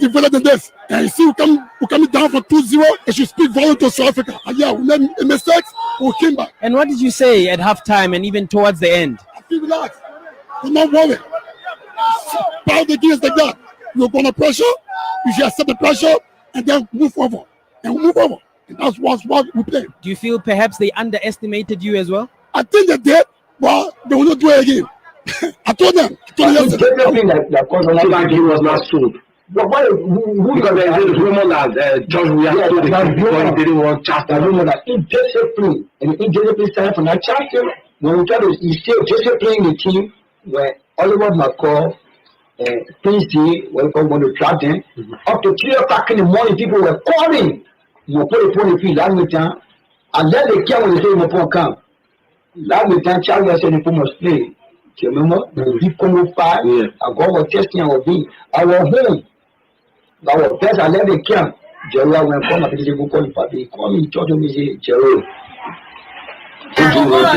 developed than this. And you see, we're coming down from 2-0. And she speak volume to South Africa. And yeah, we made mistakes. We came back. And what did you say at halftime and even towards the end? I feel relaxed. Do not worry. Power the gears like that. You're going to pressure. You should accept the pressure and then move forward. And move over. And that's what we play. Do you feel perhaps they underestimated you as well? I think they did, but they will not do it again. I told them. Definitely, that he was not sold. But why? Who because there is a rumor that George Weah told the team because he didn't want Chester. Rumor that indiscipline and indiscipline started from that Chester. When we try to instill discipline in the team, where Oliver McCall, Prince D, when we want to trap them, up to 3 o'clock in the morning, people were calling. You put it on the field, that meantime, and then they came when they say you must come. That meantime, Charlie said you must play. You remember? We come 5. I go over testing our being. Our home. Our best, I let them come. Jerry, when I come, I say, go call him, Papi. Call me, talk to me, Jerry. You don't shut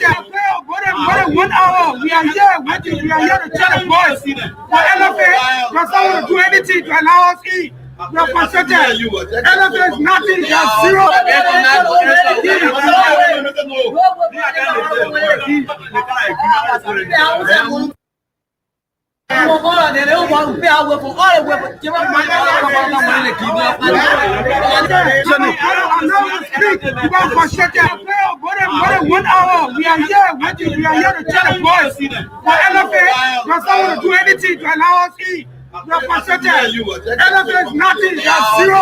up. 1 hour. We are here waiting. We are here to tell the boys. For LFA, because I want to do anything to allow us eat. We are frustrated. LFA is nothing. They are zero. One hour. We are here waiting. We are here to tell the boys. For LFA, because I want to do anything to allow us eat. We are frustrated. LFA is nothing. They are zero.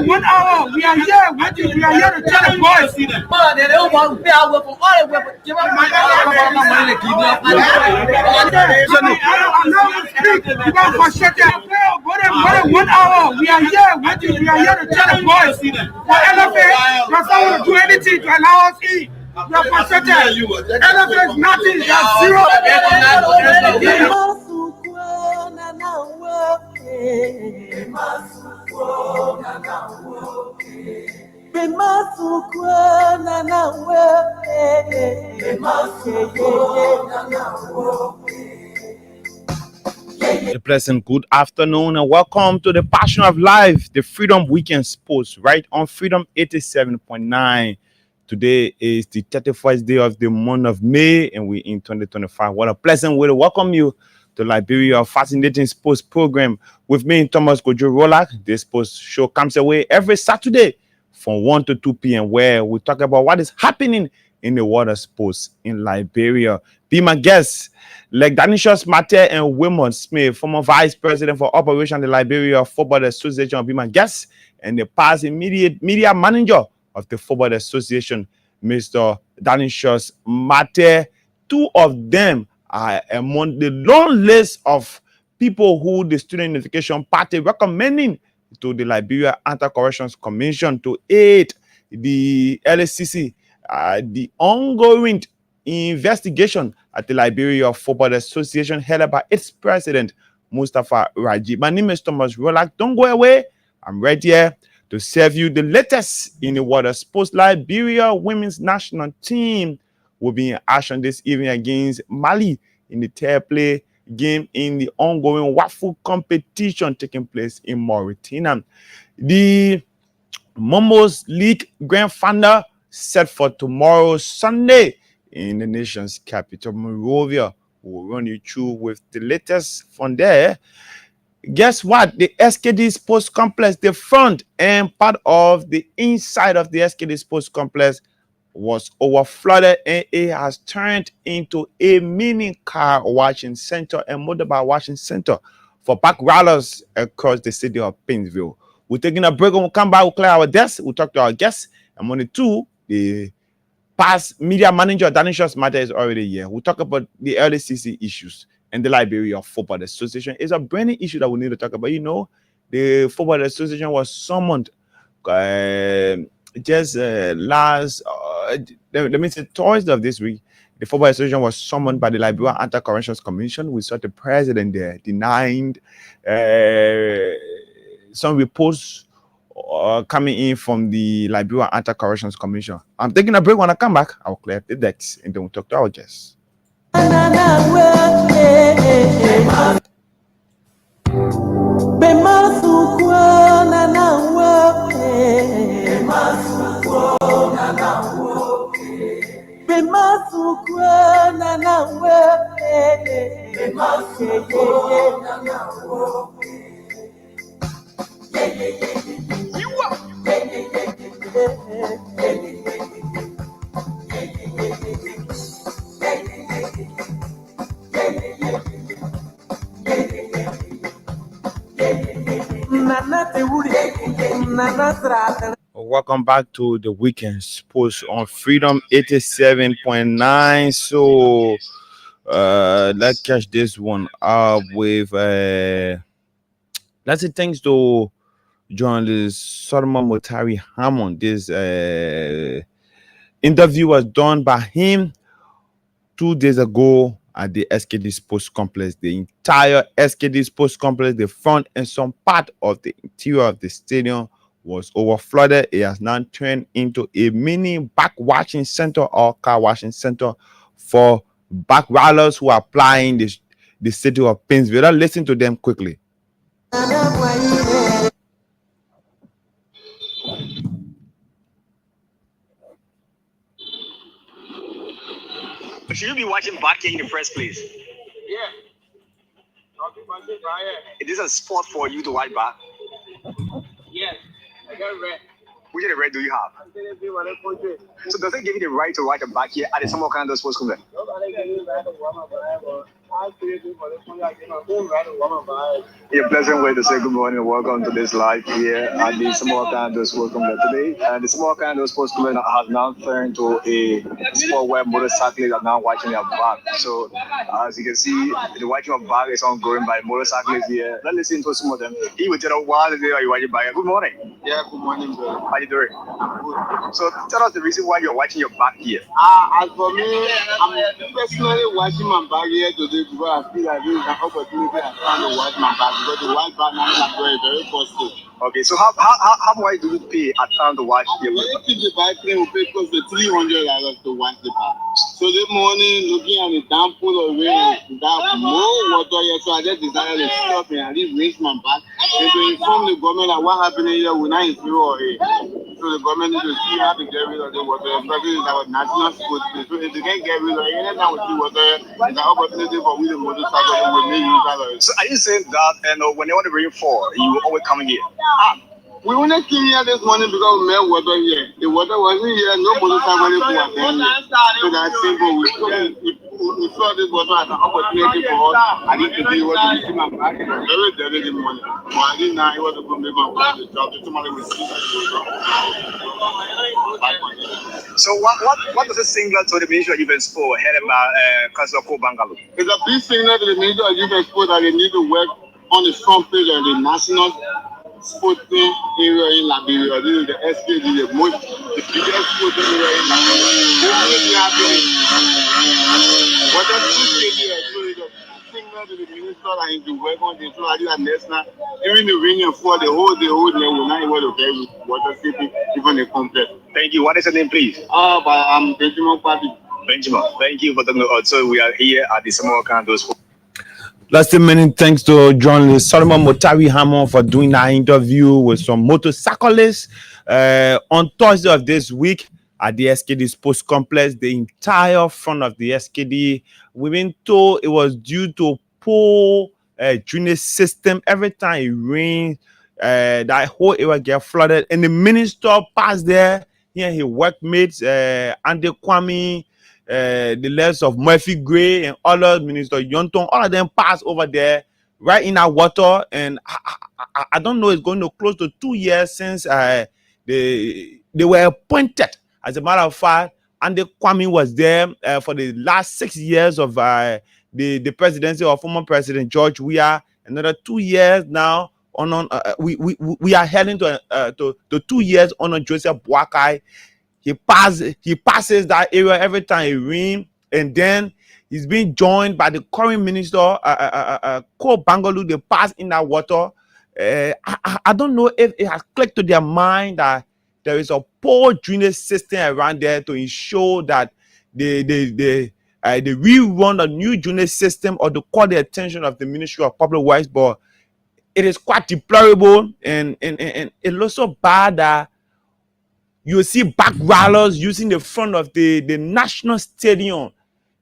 One hour. We are here waiting. We are here to tell the boys. One hour. We are here waiting. We are here to tell the boys. For LFA, because I want to do anything to allow us eat. We are frustrated. LFA is nothing. They are zero. A pleasant good afternoon and welcome to the Passion of Life, the Freedom Weekend Sports, right on Freedom 87.9. Today is the 31st day of the month of May and we're in 2025. What a pleasant way to welcome you to Liberia Fascinating Sports Program with me, Thomas KOJO ROULHAC. This sports show comes away every Saturday from 1 to 2 p.m. where we talk about what is happening in the world of sports in Liberia. Be my guests, like Danishus Mate and Wilmot Smith, former Vice President for Operation the Liberia Football Association, will be my guests, and the past immediate media manager of the Football Association, Mr. Danishus Mate. 2 of them are among the long list of people who the Student Unification Party recommending to the Liberia Anti-Corruption Commission to aid the LACC, the ongoing investigation at the Liberia Football Association headed by its president, Mustafa Raji. My name is Thomas ROULHAC. Don't go away. I'm right here to serve you the latest in the world of sports. Liberia women's national team will be in action this evening against Mali in the third play game in the ongoing WAFU competition taking place in Mauritania. The Momos League Grand Final set for tomorrow, Sunday, in the nation's capital, Monrovia. We'll run you through with the latest from there. guess what? The SKD Sports Complex, the front and part of the inside of the SKD Sports Complex was overflooded, and it has turned into a mini car washing center and motorbike washing center for back riders across the city of Painesville. We're taking a break. When we come back, we'll clear our desk. We'll talk to our guests. And on the two, the past media manager, Danishas Matter, is already here. We'll talk about the LACC issues and the Liberia Football Association. It's a brand new issue that we need to talk about. You know, the Football Association was summoned just last, let me say, Thursday of this week. The Football Association was summoned by the Liberia Anti-Corruption Commission. We saw the president there denying some reports coming in from the Liberia Anti-Corruption Commission. I'm taking a break. When I come back, I'll clear up the decks and then we'll talk to our guests. Welcome back to the weekend sports on Freedom 87.9. So let's catch this one up with let's say thanks to journalist Solomon Motari Hammond. This interview was done by him 2 days ago at the SKD Sports Complex. The entire SKD Sports Complex, the front and some part of the interior of the stadium was overflooded. It has now turned into a mini back washing center or car washing center for back riders who are applying the city of Painesville. Let's listen to them quickly. Should you be watching back here in the first place? Yeah. It is a sport for you to watch back. Yes. I got red. Which of the red do you have? So does it give you the right to ride a back here at the Summer Canada Sports Complex? A pleasant way to say good morning and welcome to this live here at the Summer Canada Sports Complex today. The Summer Canada Sports Complex has now turned to a sport where motorcyclists are now watching their back. So as you can see, the watching of back is ongoing by motorcyclists here. Let's listen to some of them. He will tell us why they are watching back. Good morning. Yeah, good morning, bro. How you doing? So tell us the reason why you're watching your back here. As for me, I'm personally watching my back here today because I feel like this is an opportunity I found to watch my back because the white back now is very costly. Okay, so how much do you pay at time to watch your back? If the bike plane will pay close to $300 to watch the back. So this morning, looking at the downpour of rain, without no water yet, so I just decided to stop and at least rinse my back and to inform the government that what happened here will not inferior here. So the government needs to see how to get rid of the water, especially in our national sports place. So if they can't get rid of it, anytime we see water, it's an opportunity for we the motorcycle to make use of it. So are you saying that when they want to bring fall, you will always come here? We only came here this morning because we met water here. The water wasn't here, no motorcycle could attend it. So that's simple. We saw this water as an opportunity for us. I need to be able to see my back. Very dirty this morning. But I didn't know it was a good make my the job. Somebody will see So what does it signal to the Ministry of Youth and Sport headed by Councillor Bangalore? It's a big signal to the Ministry of Youth and Sport that they need to work on the front page of the national sporting area in Liberia. This is the SKD, the biggest sporting area in Liberia. This is happening. What does this area so it's a signal to the minister that he can work on this so that national during the rain and fall the whole day will not able to get water safety even the complex. Thank you. What is your name, please? But I'm Benjamin Party. Benjamin, thank you for talking to us. So we are here at the Summer Canada Sports. Last many thanks to journalist Solomon Motari Hammond for doing that interview with some motorcyclists on Thursday of this week at the SKD Sports Complex. The entire front of the SKD, we've been told it was due to poor drainage system. Every time it rains, that whole area get flooded. And the minister passed there. Here, his workmates, Andy Kwame, the less of Murphy Gray and other minister Yonton, all of them passed over there right in our water. And I don't know, it's going to close to 2 years since they were appointed. As a matter of fact, Andy Kwame was there for the last 6 years of the presidency of former President George Weah. Another 2 years now. We are heading to 2 years on Joseph Boakai. He passes that area every time it rains, and then he's being joined by the current minister, Ko Bangalore. They pass in that water. I don't know if it has clicked to their mind that there is a poor drainage system around there to ensure that they rerun a new drainage system or to call the attention of the Ministry of Public Works. But it is quite deplorable, and it looks so bad that you see back rallies using the front of the national stadium,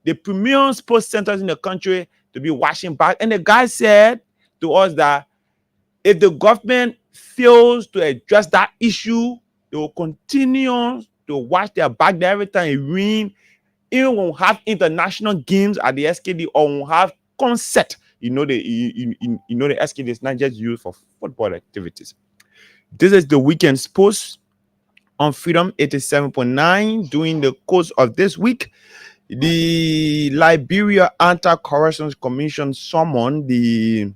the premier sports centers in the country, to be washing back. And the guy said to us that if the government fails to address that issue, they will continue to wash their back there every time it rains. Even when we have international games at the SKD or when we have concert, the SKD is not just used for football activities. This is the weekend sports on Freedom 87.9. During the course of this week, the Liberia Anti-Corruption Commission summoned the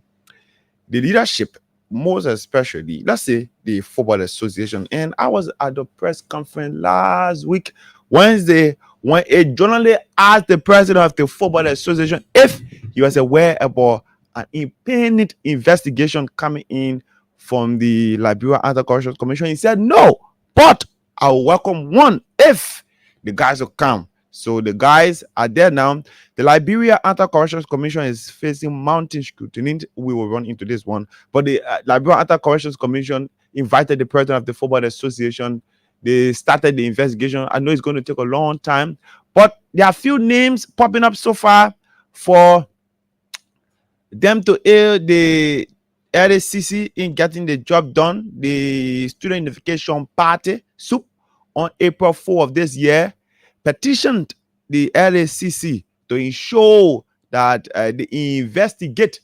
leadership, most especially, let's say, the Football Association. And I was at the press conference last week, Wednesday, when a journalist asked the president of the Football Association if he was aware about an independent investigation coming in from the Liberia Anti-Corruption Commission. He said, no, but I will welcome one if the guys will come. So the guys are there now. The Liberia Anti-Corruption Commission is facing mounting scrutiny. We will run into this one. But the Liberia Anti-Corruption Commission invited the president of the Football Association. They started the investigation. I know it's going to take a long time, but there are a few names popping up so far for them to aid the LACC in getting the job done. The Student Unification Party, SUP, on April 4 of this year, petitioned the LACC to ensure that they investigate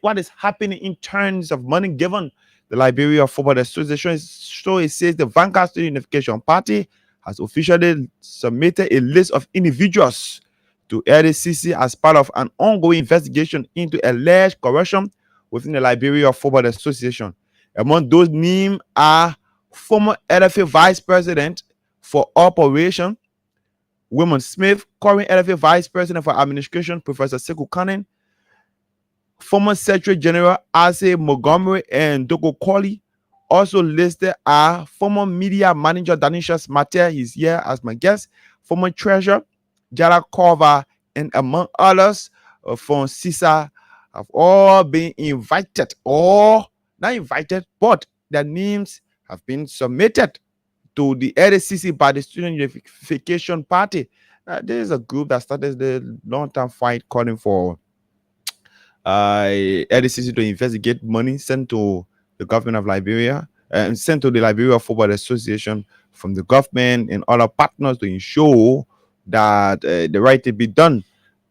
what is happening in terms of money given the Liberia Football Association. So it says the Vanguard Student Unification Party has officially submitted a list of individuals to LACC as part of an ongoing investigation into alleged corruption within the Liberia Football Association. Among those named are former LFA Vice President for Operation, Wilman Smith, current LFA Vice President for Administration, Professor Sekou Kanin, former Secretary General Ase Montgomery and Doko Koli. Also listed are former media manager Danisha Mater, he's here as my guest, former treasurer Jara Kova, and among others from CISA have all been invited, or not invited, but their names have been submitted to the LACC by the Student Unification Party. This is a group that started the long-term fight calling for LACC to investigate money sent to the government of Liberia and sent to the Liberia Football Association from the government and other partners to ensure that the right to be done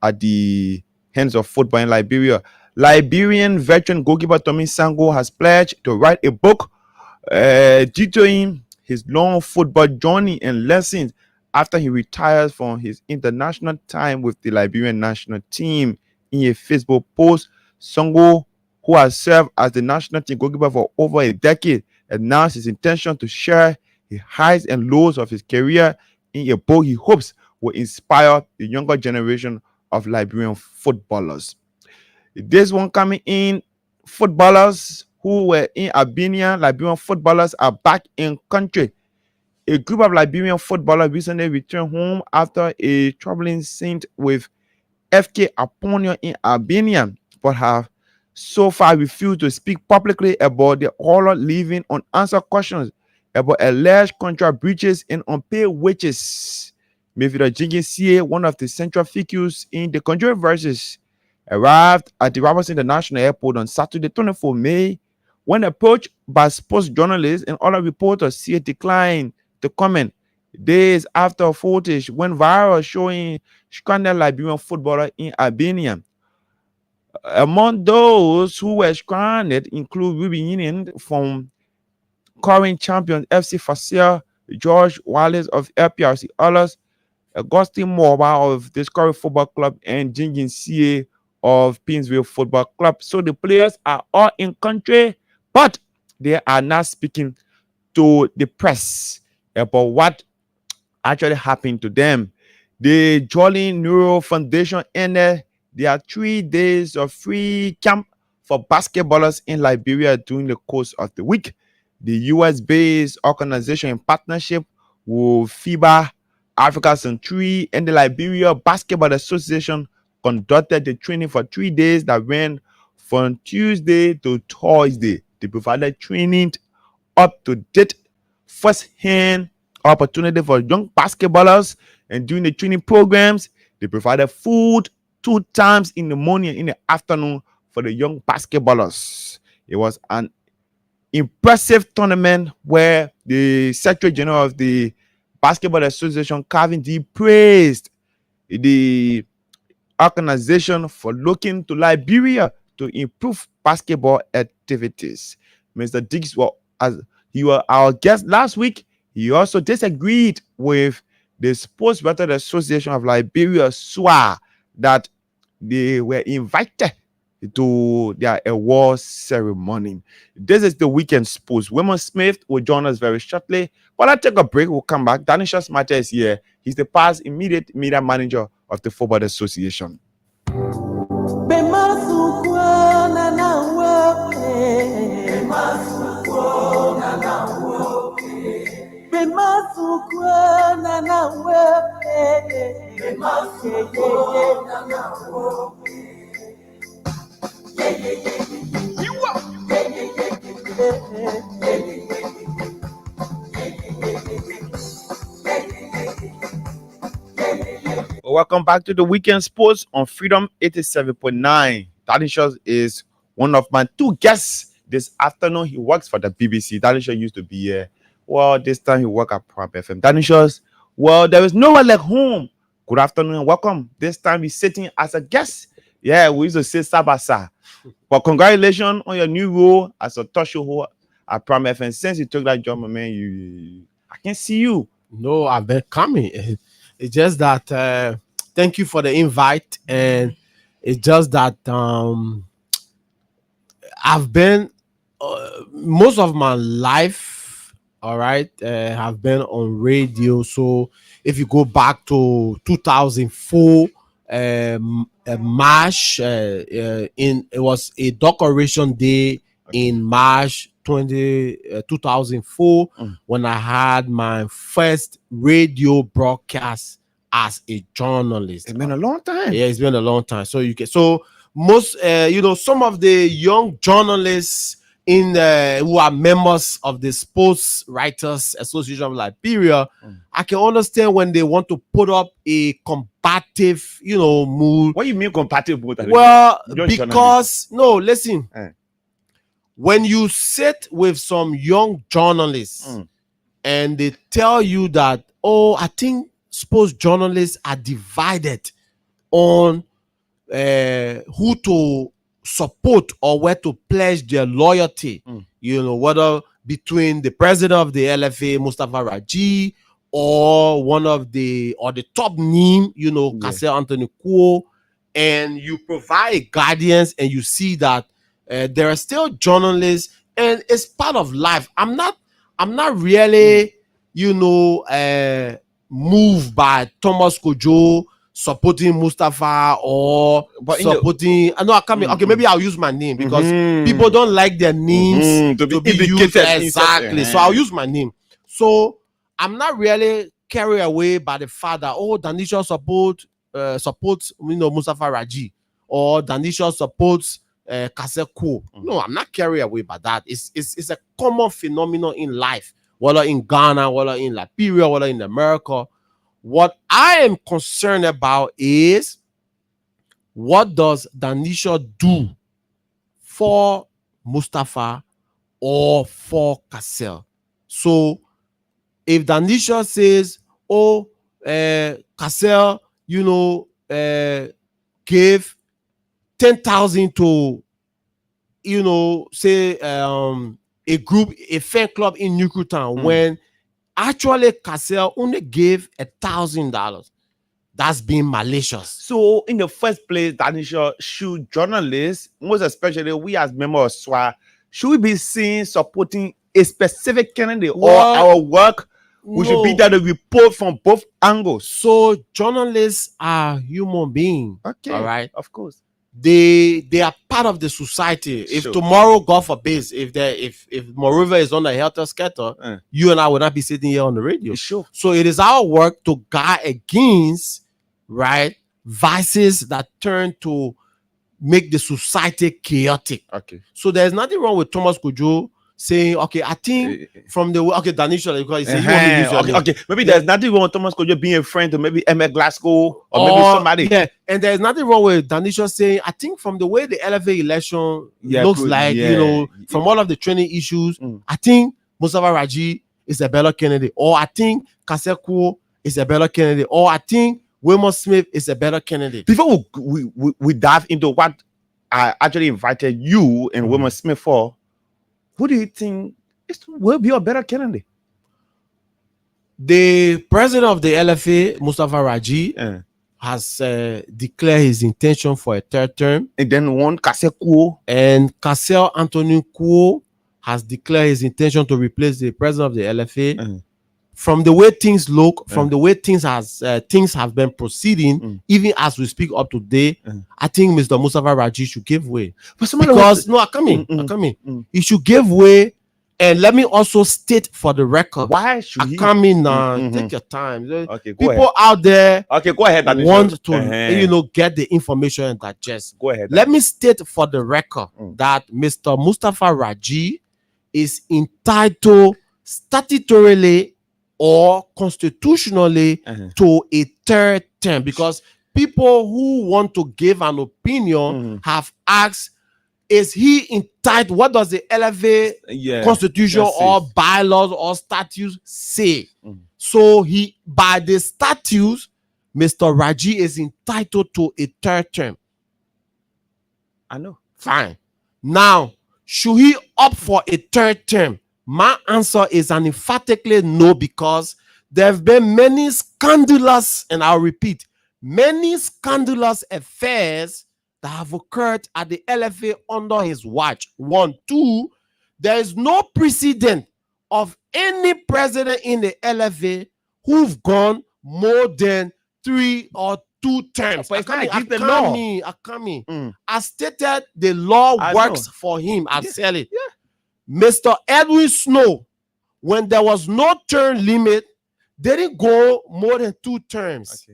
at the hands of football in Liberia. Liberian veteran goalkeeper Tommy Sango has pledged to write a book detailing his long football journey and lessons after he retires from his international time with the Liberian national team. In a Facebook post, Sango, who has served as the national team goalkeeper for over a decade, announced his intention to share the highs and lows of his career in a book he hopes will inspire the younger generation of Liberian footballers. This one coming in, footballers who were in Albania, Liberian footballers are back in country. A group of Liberian footballers recently returned home after a troubling stint with FK Apollo in Albania, but have so far refused to speak publicly about their horror, leaving unanswered questions about alleged contract breaches and unpaid wages. Mevida Jinginsie, one of the central figures in the controversies, arrived at the Robertson International Airport on Saturday, 24 May. When approached by sports journalists and other reporters, see a decline to comment. Days after footage went viral showing stranded Liberian footballer in Albania. Among those who were stranded include Ruby Union from current champion FC Fascia, George Wallace of LPRC, others, Augustine Morba of Discovery Football Club, and Jingin CA of Pinsville Football Club. So the players are all in country, but they are not speaking to the press about what actually happened to them. The Jolly Neuro Foundation ended their 3 days of free camp for basketballers in Liberia during the course of the week. The US-based organization, in partnership with FIBA Africa Century and the Liberia Basketball Association, conducted the training for 3 days that ran from Tuesday to Thursday. They provided training up to date, first-hand opportunity for young basketballers, and during the training programs, they provided food 2 times in the morning and in the afternoon for the young basketballers. It was an impressive tournament where the Secretary General of the Basketball Association, Calvin D, praised the organization for looking to Liberia to improve basketball activities. Mr. Diggs was our guest last week. He also disagreed with the Sports Writers Association of Liberia, SWA, that they were invited to their award ceremony. This is the weekend sports. Wilman Smith will join us very shortly. While I take a break, we'll come back. Danisha Smata is here. He's the past immediate media manager of the Football Association. Welcome back to the weekend sports on Freedom 87.9. Danisha is one of my 2 guests this afternoon. He works for the BBC. Danisha used to be here. Well, this time he works at Prime FM. Danisha, well, there is nowhere like home. Good afternoon and welcome. This time he's sitting as a guest. Yeah, we used to say Sabasa. But congratulations on your new role as a talk show host at Prime FM. Since you took that job, my man, I can see you. No, I've been coming. It's just that thank you for the invite, and it's just that I've been most of my life, all right, have been on radio. So if you go back to 2004, March, it was a decoration day in March 2004 when I had my first radio broadcast as a journalist. It's been a long time. Yeah, it's been a long time. So most some of the young journalists who are members of the Sports Writers Association of Liberia, I can understand when they want to put up a combative, mood. What do you mean combative mood? Well, because listen. When you sit with some young journalists and they tell you that, I think sports journalists are divided on who to support or where to pledge their loyalty, whether between the president of the LFA, Mustafa Raji, or the top name, Kase Anthony Kuo, and you provide guidance and you see that there are still journalists, and it's part of life. I'm not really, moved by Thomas Kojo supporting Mustafa or supporting. Okay, maybe I'll use my name because people don't like their names to be used exactly. So I'll use my name. So I'm not really carried away by the fact that Danisha supports Mustafa Raji, or Danisha supports Kaseko. No, I'm not carried away by that. It's a common phenomenon in life, whether in Ghana, whether in Liberia, whether in America. What I am concerned about is what does Danisha do for Mustafa or for Cassell? So if Danisha says, oh, Cassell, gave 10,000 to, say a group, a fan club in Newtown, when actually Cassell only gave $1,000. That's being malicious. So in the first place, Danisha, should journalists, most especially we as members of SWA, should we be seen supporting a specific candidate, or our work? We should be that a report from both angles. So journalists are human beings. Okay. All right. Of course. They are part of the society. If tomorrow, God forbid, if Moreover is on the helter skelter, you and I will not be sitting here on the radio. Sure. So it is our work to guard against, right, vices that turn to make the society chaotic. Okay. So there's nothing wrong with Thomas KOJO saying, okay, I think from the Danisha, because he said okay. Maybe there's nothing wrong with Thomas KOJO being a friend to maybe Emma Glasgow or maybe somebody. Yeah, and there's nothing wrong with Danisha saying, I think from the way the LFA election looks like, from all of the training issues, I think Mustafa Raji is a better candidate, or I think Kaseku is a better candidate, or I think Wilmot Smith is a better candidate. Before we dive into what I actually invited you and Wilmot Smith for, who do you think will be a better candidate? The president of the LFA, Mustafa Raji, has declared his intention for a third term. And then one Cassell Kuo. And Cassell Anthony Kuo has declared his intention to replace the president of the LFA. From the way things look, from the way things have been proceeding, even as we speak up today, I think Mr. Mustafa Raji should give way. Because I come in. He should give way. And let me also state for the record, why should he come in now? Take your time. Okay, people out there go ahead, want to get the information and digest. Go ahead. Let me state for the record that Mr. Mustafa Raji is entitled statutorily or constitutionally to a third term, because people who want to give an opinion have asked, is he entitled? What does the LFA constitution or bylaws or statutes say? So by the statutes, Mr. Raji is entitled to a third term. I know. Fine. Now, should he opt for a third term? My answer is an emphatically no, because there have been many scandalous, and I'll repeat, many scandalous affairs that have occurred at the LFA under his watch. 1, 2, there is no precedent of any president in the LFA who've gone more than 3 or 2 terms. I stated the law works for him. I said it. Mr. Edwin Snow, when there was no term limit, didn't go more than 2 terms.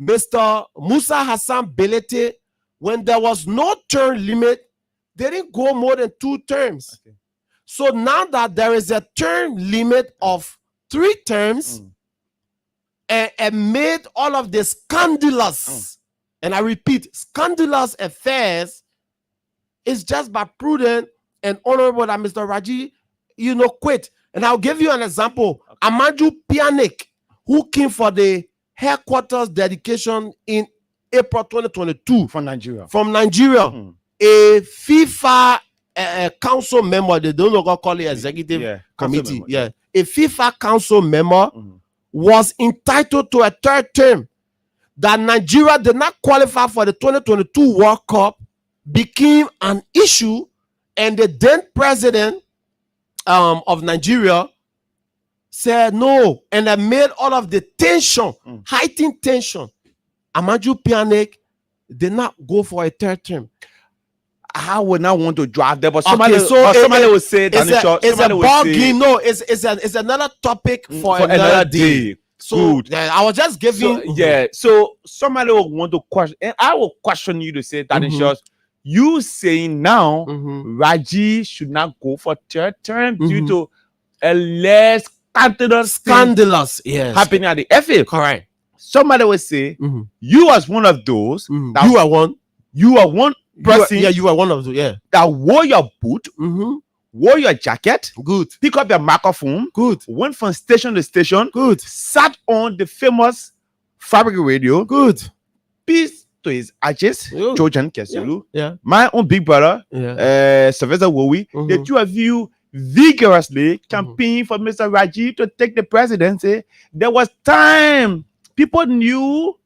Mr. Musa Hassan Belete, when there was no term limit, they didn't go more than 2 terms. So now that there is a term limit of 3 terms, and made all of the scandalous, and I repeat, scandalous affairs, it's just by prudent and honorable that Mr. Raji, quit. And I'll give you an example. Amadou Pianik, who came for the headquarters dedication in April 2022 from Nigeria, a FIFA council member, they don't know call it executive committee, a FIFA council member was entitled to a third term. That Nigeria did not qualify for the 2022 World Cup became an issue, and the then president of Nigeria said no, and that made all of the tension, heightened tension. Amadou Pianik did not go for a third term. I would not want to drive there, but somebody will say it's a ball game. No, it's another topic for another day. So I was just giving. So somebody will want to question, and I will question you to say that you saying now Raji should not go for third term due to a less scandalous happening at the FA. Correct. Somebody will say you as one of those. You are one. You are one person. You are one of the, yeah. That wore your boot, wore your jacket, good, pick up your microphone, good, went from station to station, good, sat on the famous fabric radio, good. Peace to his arches, Trojan Kesulu, yeah, my own big brother, yeah, Sylvester Wowi. The two of you vigorously campaigning for Mr. Raji to take the presidency. There was time people knew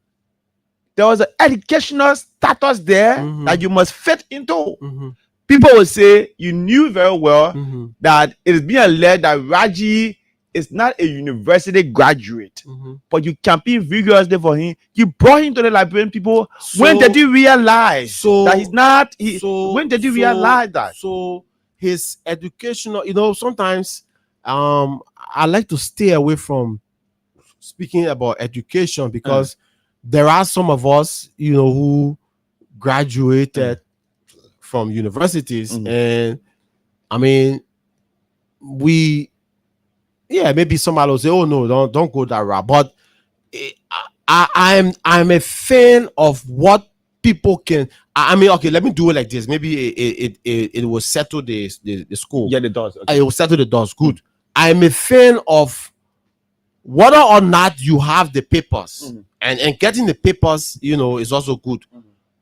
there was an educational status there that you must fit into. People would say you knew very well that it is being alleged that Raji is not a university graduate, but you campaign vigorously for him. You brought him to the Liberian people. So, when did you realize that he's not? When did you realize that? So his educational, you know, sometimes I like to stay away from speaking about education because there are some of us, you know, who graduated from universities, and I mean, maybe somebody will say, "Oh no, don't go that route." But I'm a fan of what people can. I mean, okay, let me do it like this. Maybe it will settle the school. Yeah, the doors. Okay. It will settle the doors. Good. I'm a fan of whether or not you have the papers, and getting the papers, you know, is also good.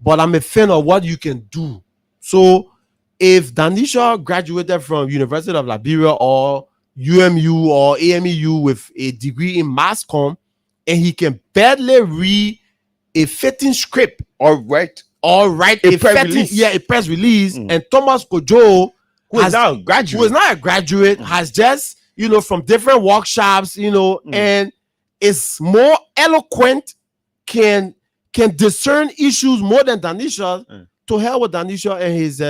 But I'm a fan of what you can do. So, if Danisha graduated from University of Liberia or UMU or AMEU with a degree in mass comm, and he can barely read a fitting script or write a press release, and Thomas Kojo, who is now a graduate, has just, you know, from different workshops, you know, and is more eloquent, can discern issues more than Danisha. To hell with Danisha and his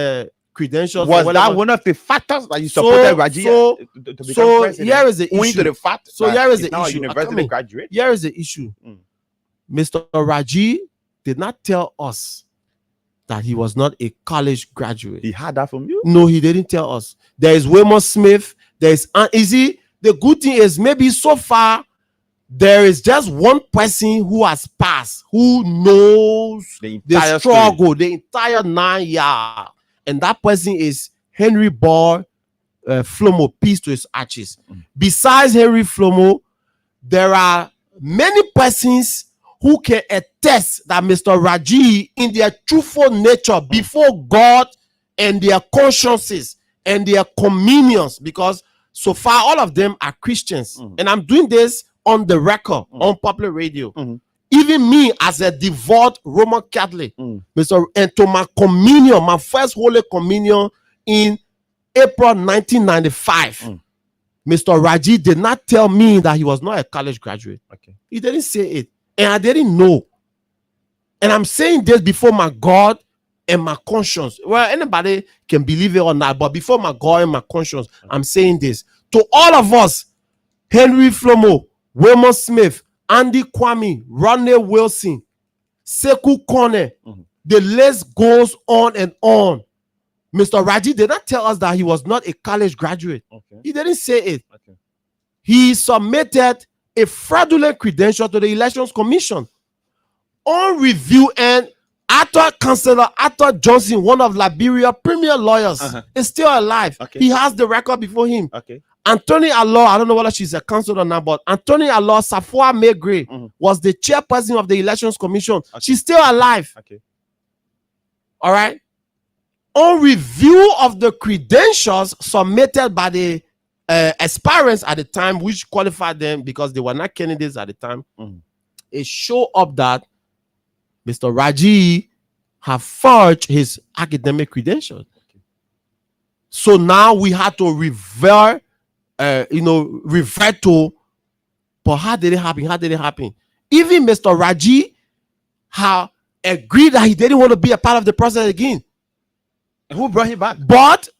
credentials. Was that one of the factors that you supported Raji to become president? Here is the issue. To the fact here is the now issue. A university graduate. Here is the issue. Mr. Raji did not tell us that he was not a college graduate. He had that from you? No, he didn't tell us. There is Wilmot Smith. There is Easy. The good thing is maybe so far there is just one person who has passed, who knows the struggle, the entire 9 years. And that person is Henry Ball Flomo, peace to his arches. Besides Henry Flomo, there are many persons who can attest that Mr. Raji, in their truthful nature before God and their consciences and their communions, because so far all of them are Christians. And I'm doing this on the record, on popular radio. Even me as a devout Roman Catholic, and to my communion, my first Holy Communion in April 1995, Mr. Raji did not tell me that he was not a college graduate. He didn't say it. And I didn't know. And I'm saying this before my God and my conscience. Well, anybody can believe it or not, but before my God and my conscience, I'm saying this. To all of us, Henry Flomo, Wilmot Smith, Andy Kwame, Ronnie Wilson, Sekou Kone, the list goes on and on. Mr. Raji did not tell us that he was not a college graduate. He didn't say it. He submitted a fraudulent credential to the Elections Commission on review, and Arthur Johnson, one of Liberia's premier lawyers, is still alive. He has the record before him. Anthony Alor, I don't know whether she's a counselor or not, but Anthony Alor, Safua Megre, was the chairperson of the Elections Commission. She's still alive. All right. On review of the credentials submitted by the aspirants at the time, which qualified them because they were not candidates at the time, it showed up that Mr. Raji have forged his academic credentials. So now we had to revert to, but how did it happen? How did it happen? Even Mr. Raji have agreed that he didn't want to be a part of the process again. And who brought him back? But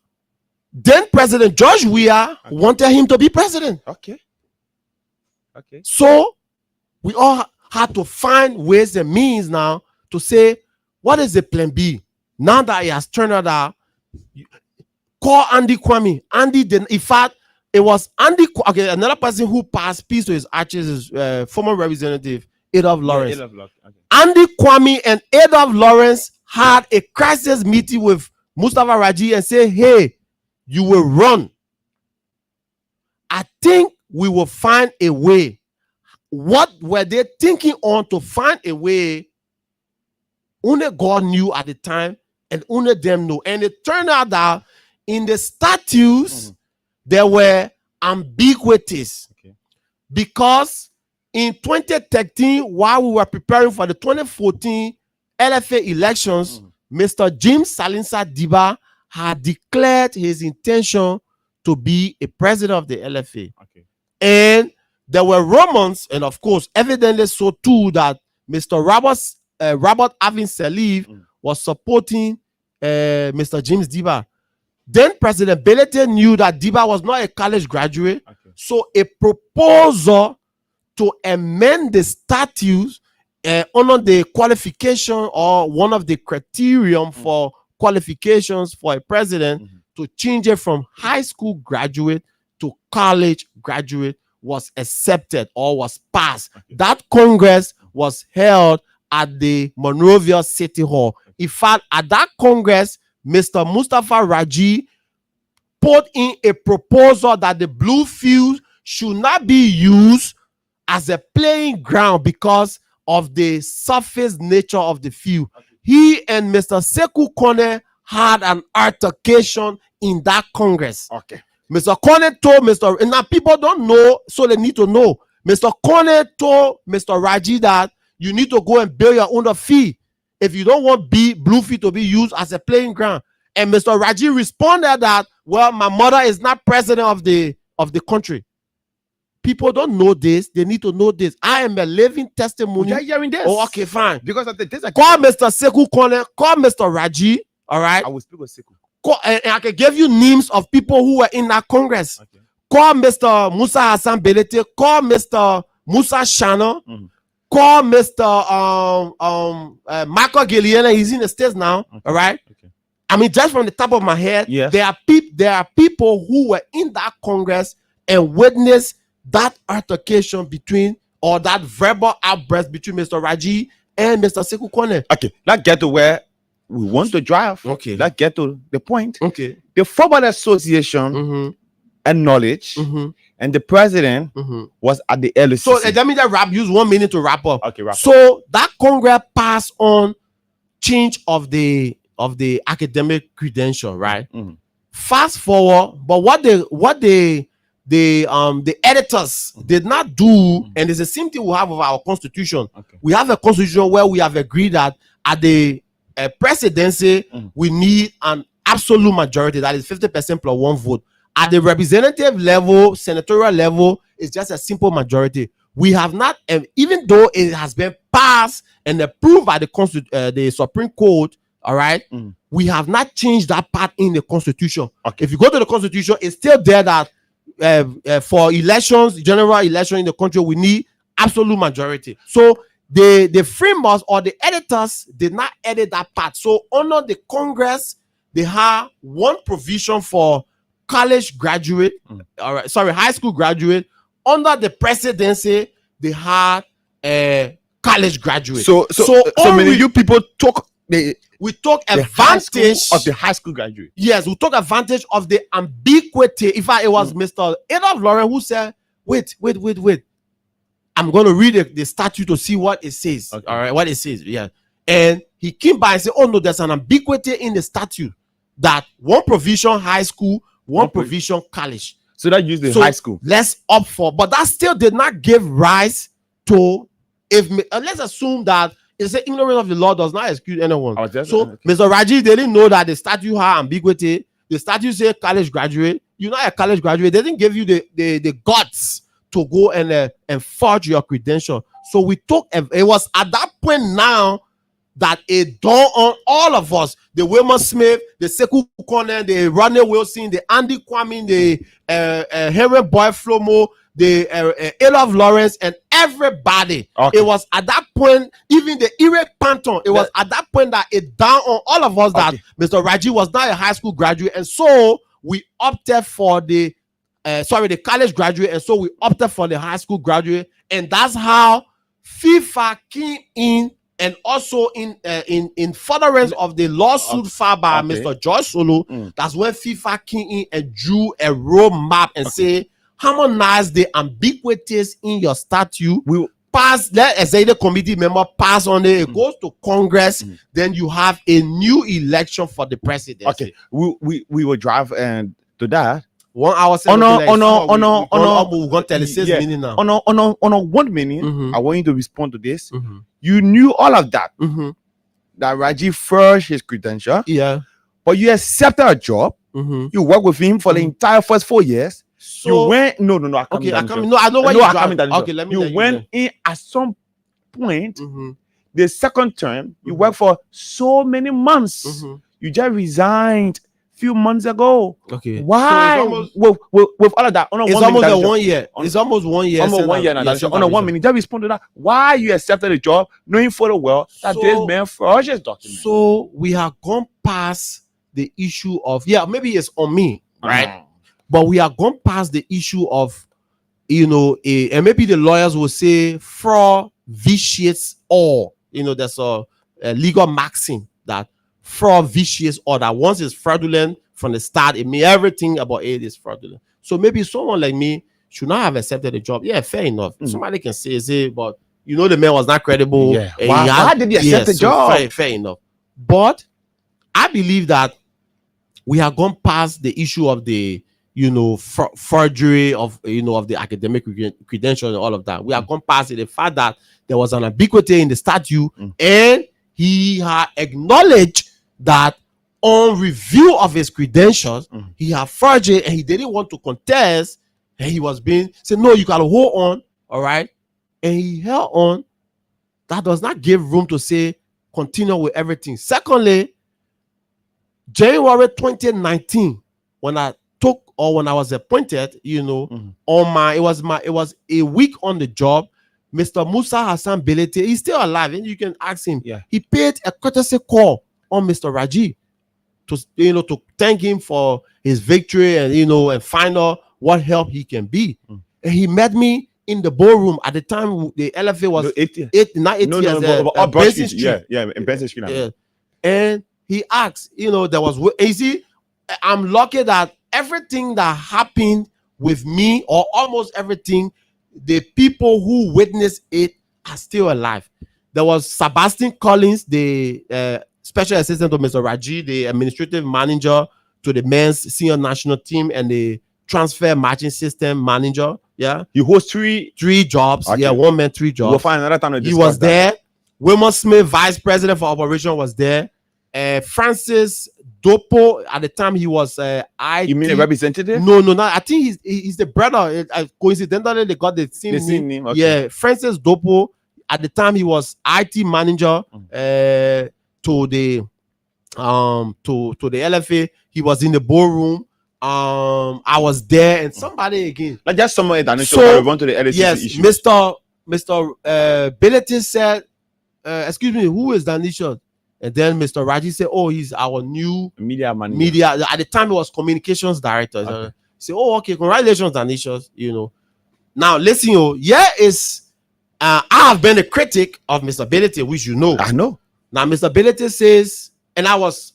then President George Weah wanted him to be president. So we all had to find ways and means now to say, what is the plan B? Now that he has turned out, call Andy Kwame. Andy didn't, in fact, it was Andy, another person who passed peace to his arches is former representative Adolph Lawrence. Andy Kwame and Adolph Lawrence had a crisis meeting with Mustafa Raji and say, hey, you will run. I think we will find a way. What were they thinking on to find a way? Only God knew at the time, and only them know. And it turned out that in the statutes, there were ambiguities. Okay. Because in 2013, while we were preparing for the 2014 LFA elections, Mr. James Salinsa Diba had declared his intention to be a president of the LFA. Okay. And there were rumors, and of course, evidently so too, that Mr. Robert Avin Salif was supporting Mr. James Diba. Then President Belete knew that Diba was not a college graduate. Okay. So a proposal to amend the statutes under the qualification or one of the criterion for qualifications for a president to change it from high school graduate to college graduate was accepted or was passed. Okay. That Congress was held at the Monrovia City Hall. In fact, at that Congress, Mr. Mustafa Raji put in a proposal that the blue field should not be used as a playing ground because of the surface nature of the field. He and Mr. Sekou Kone had an altercation in that Congress. Okay. Mr. Kone told Mr. And now people don't know, so they need to know. Mr. Kone told Mr. Raji that you need to go and build your own field if you don't want blue field to be used as a playing ground. And Mr. Raji responded that, well, my mother is not president of the country. People don't know this. They need to know this. I am a living testimony. You're hearing this? Oh, okay, fine. Because of this, Call Mr. Sekou Kone. Call Mr. Raji. All right. I will speak with Sekou. And I can give you names of people who were in that Congress. Okay. Call Mr. Musa Hassan Belete. Call Mr. Musa Shana. Call Mr. Michael Gilliana. He's in the States now. Okay. All right. Okay. I mean, just from the top of my head, yes, there are people who were in that Congress and witnessed that altercation between, or that verbal outburst between Mr. Raji and Mr. Sekou Kone. Okay, let's get to where we want to drive. Okay. Let's get to the point. Okay. The Football Association acknowledged, and the president was at the LCC. So let me just use 1 minute to wrap up. Okay, wrap so that Congress passed on change of the academic credential, right? Fast forward, but what the editors did not do, and it's the same thing we have with our constitution. Okay. We have a constitution where we have agreed that at the presidency, we need an absolute majority, that is 50% plus 1 vote. At the representative level, senatorial level, it's just a simple majority. We have not, even though it has been passed and approved by the Supreme Court, all right, we have not changed that part in the constitution. Okay. If you go to the constitution, it's still there that for elections, general election in the country, we need absolute majority. So the framers or the editors did not edit that part. So under the Congress, they have one provision for college graduate, high school graduate. Under the presidency, they had a college graduate. So many you people took we took advantage of the high school graduate. Yes, we took advantage of the ambiguity. In fact, it was Mr. Adolph Lauren who said, wait. I'm going to read the statute to see what it says. Okay. All right, what it says. Yeah. And he came by and said, oh no, there's an ambiguity in the statute that one provision high school, one provision college. So that used the high school. Let's opt for, but that still did not give rise to, let's assume that it's the ignorance of the law does not excuse anyone. So Mr. Raji, they didn't know that the statute had ambiguity. The statute said college graduate. You're not a college graduate. They didn't give you the guts to go and forge your credential. So we took, it was at that point now that it dawned on all of us, the Wilmer Smith, the Sekou Kone, the Ronnie Wilson, the Andy Kwame, the Henry Boy Flomo, the Adolph Lawrence, and everybody. Okay. It was at that point, even the Eric Panton, it was at that point that it dawned on all of us that Mr. Raji was not a high school graduate, and so we opted for the college graduate, and so we opted for the high school graduate, and that's how FIFA came in And also in furtherance of the lawsuit filed by Mr. George Solo, that's when FIFA came in and drew a roadmap and say, harmonize the ambiguities in your statute. We pass, let executive committee member pass on it. It goes to Congress. Then you have a new election for the president. Okay, we will drive and to that. 1 hour. We're gonna tell 6 minutes now. On 1 minute, I want you to respond to this. You knew all of that. That Rajiv forged his credential. Yeah. But you accepted a job. You worked with him for the entire first 4 years. So you went no. Okay, I come. No, I know what you. Okay, let me. You went in at some point. The second term, you worked for so many months. You just resigned few months ago. Okay. Why? So with all of that, it's almost a 1 year. It's almost 1 year. Almost 1 year now. On a 1 minute, just respond to that. Why you accepted the job, knowing full well that this man forged his document? So we have gone past the issue of maybe it's on me, right? But we have gone past the issue of and maybe the lawyers will say fraud vitiates all. There's a legal maxim that fraud vitiates all, that once it's fraudulent from the start, it means everything about it is fraudulent. So maybe someone like me should not have accepted the job. Yeah, fair enough. Somebody can say, but the man was not credible. Yeah. Why did he accept the job? Fair enough. But I believe that we have gone past the issue of the forgery of of the academic credentials and all of that. We have gone past it. The fact that there was an ambiguity in the statute, and he had acknowledged that on review of his credentials, he had forged it, and he didn't want to contest, and he was being said, no, you gotta hold on, all right? And he held on. That does not give room to say continue with everything. Secondly, January 2019, when I was appointed, it was a week on the job. Mr. Musa Hassan Belete, he's still alive, and you can ask him. Yeah. He paid a courtesy call on Mr. Raji to thank him for his victory and find out what help he can be. And he met me in the ballroom at the time. The LFA was Benson Street. In Benson Street. Yeah. And he asked, there was, I'm lucky that everything that happened with me, or almost everything, the people who witnessed it are still alive. There was Sebastian Collins, the special assistant to Mr. Raji, the administrative manager to the men's senior national team, and the transfer matching system manager. Yeah, you host three jobs. Okay. Yeah, 1 man, 3 jobs. We'll find another time to discuss. He was there. Wilmot Smith, vice president for operation, was there. Francis Dopo, at the time he was IT. You mean a representative? No. I think he's the brother. Coincidentally, they got the same name. Okay. Yeah, Francis Dopo. At the time, he was IT manager to the LFA. He was in the ballroom. I was there, and somebody again. Like just someone that run to the LFA. Yes, issue. Mr. Billetti said, "Excuse me, who is Danisha?" And then Mr. Raji said, "Oh, he's our new media manager." Media. At the time, he was communications director. Okay. Say, "Oh, okay, congratulations, Danisha." Now listen, I have been a critic of Mr. Billetti, which you know. I know. Now, Mr. Billetti says, and I was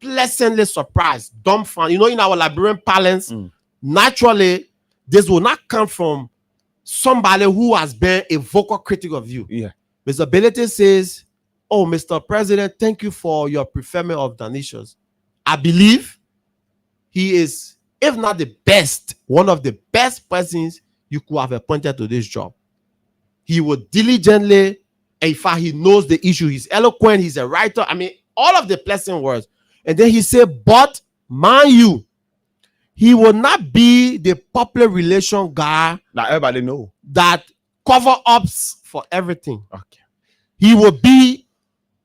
pleasantly surprised, dumbfounded. In our Liberian parlance, naturally, this will not come from somebody who has been a vocal critic of you. Yeah. Mr. Billetti says, "Oh, Mr. President, thank you for your preferment of Danishas. I believe he is, if not the best, one of the best persons you could have appointed to this job. He would diligently, in fact, he knows the issue. He's eloquent. He's a writer. I mean, all of the pleasant words." And then he said, "But mind you, he will not be the popular relation guy that everybody know, that cover ups for everything. Okay. He will be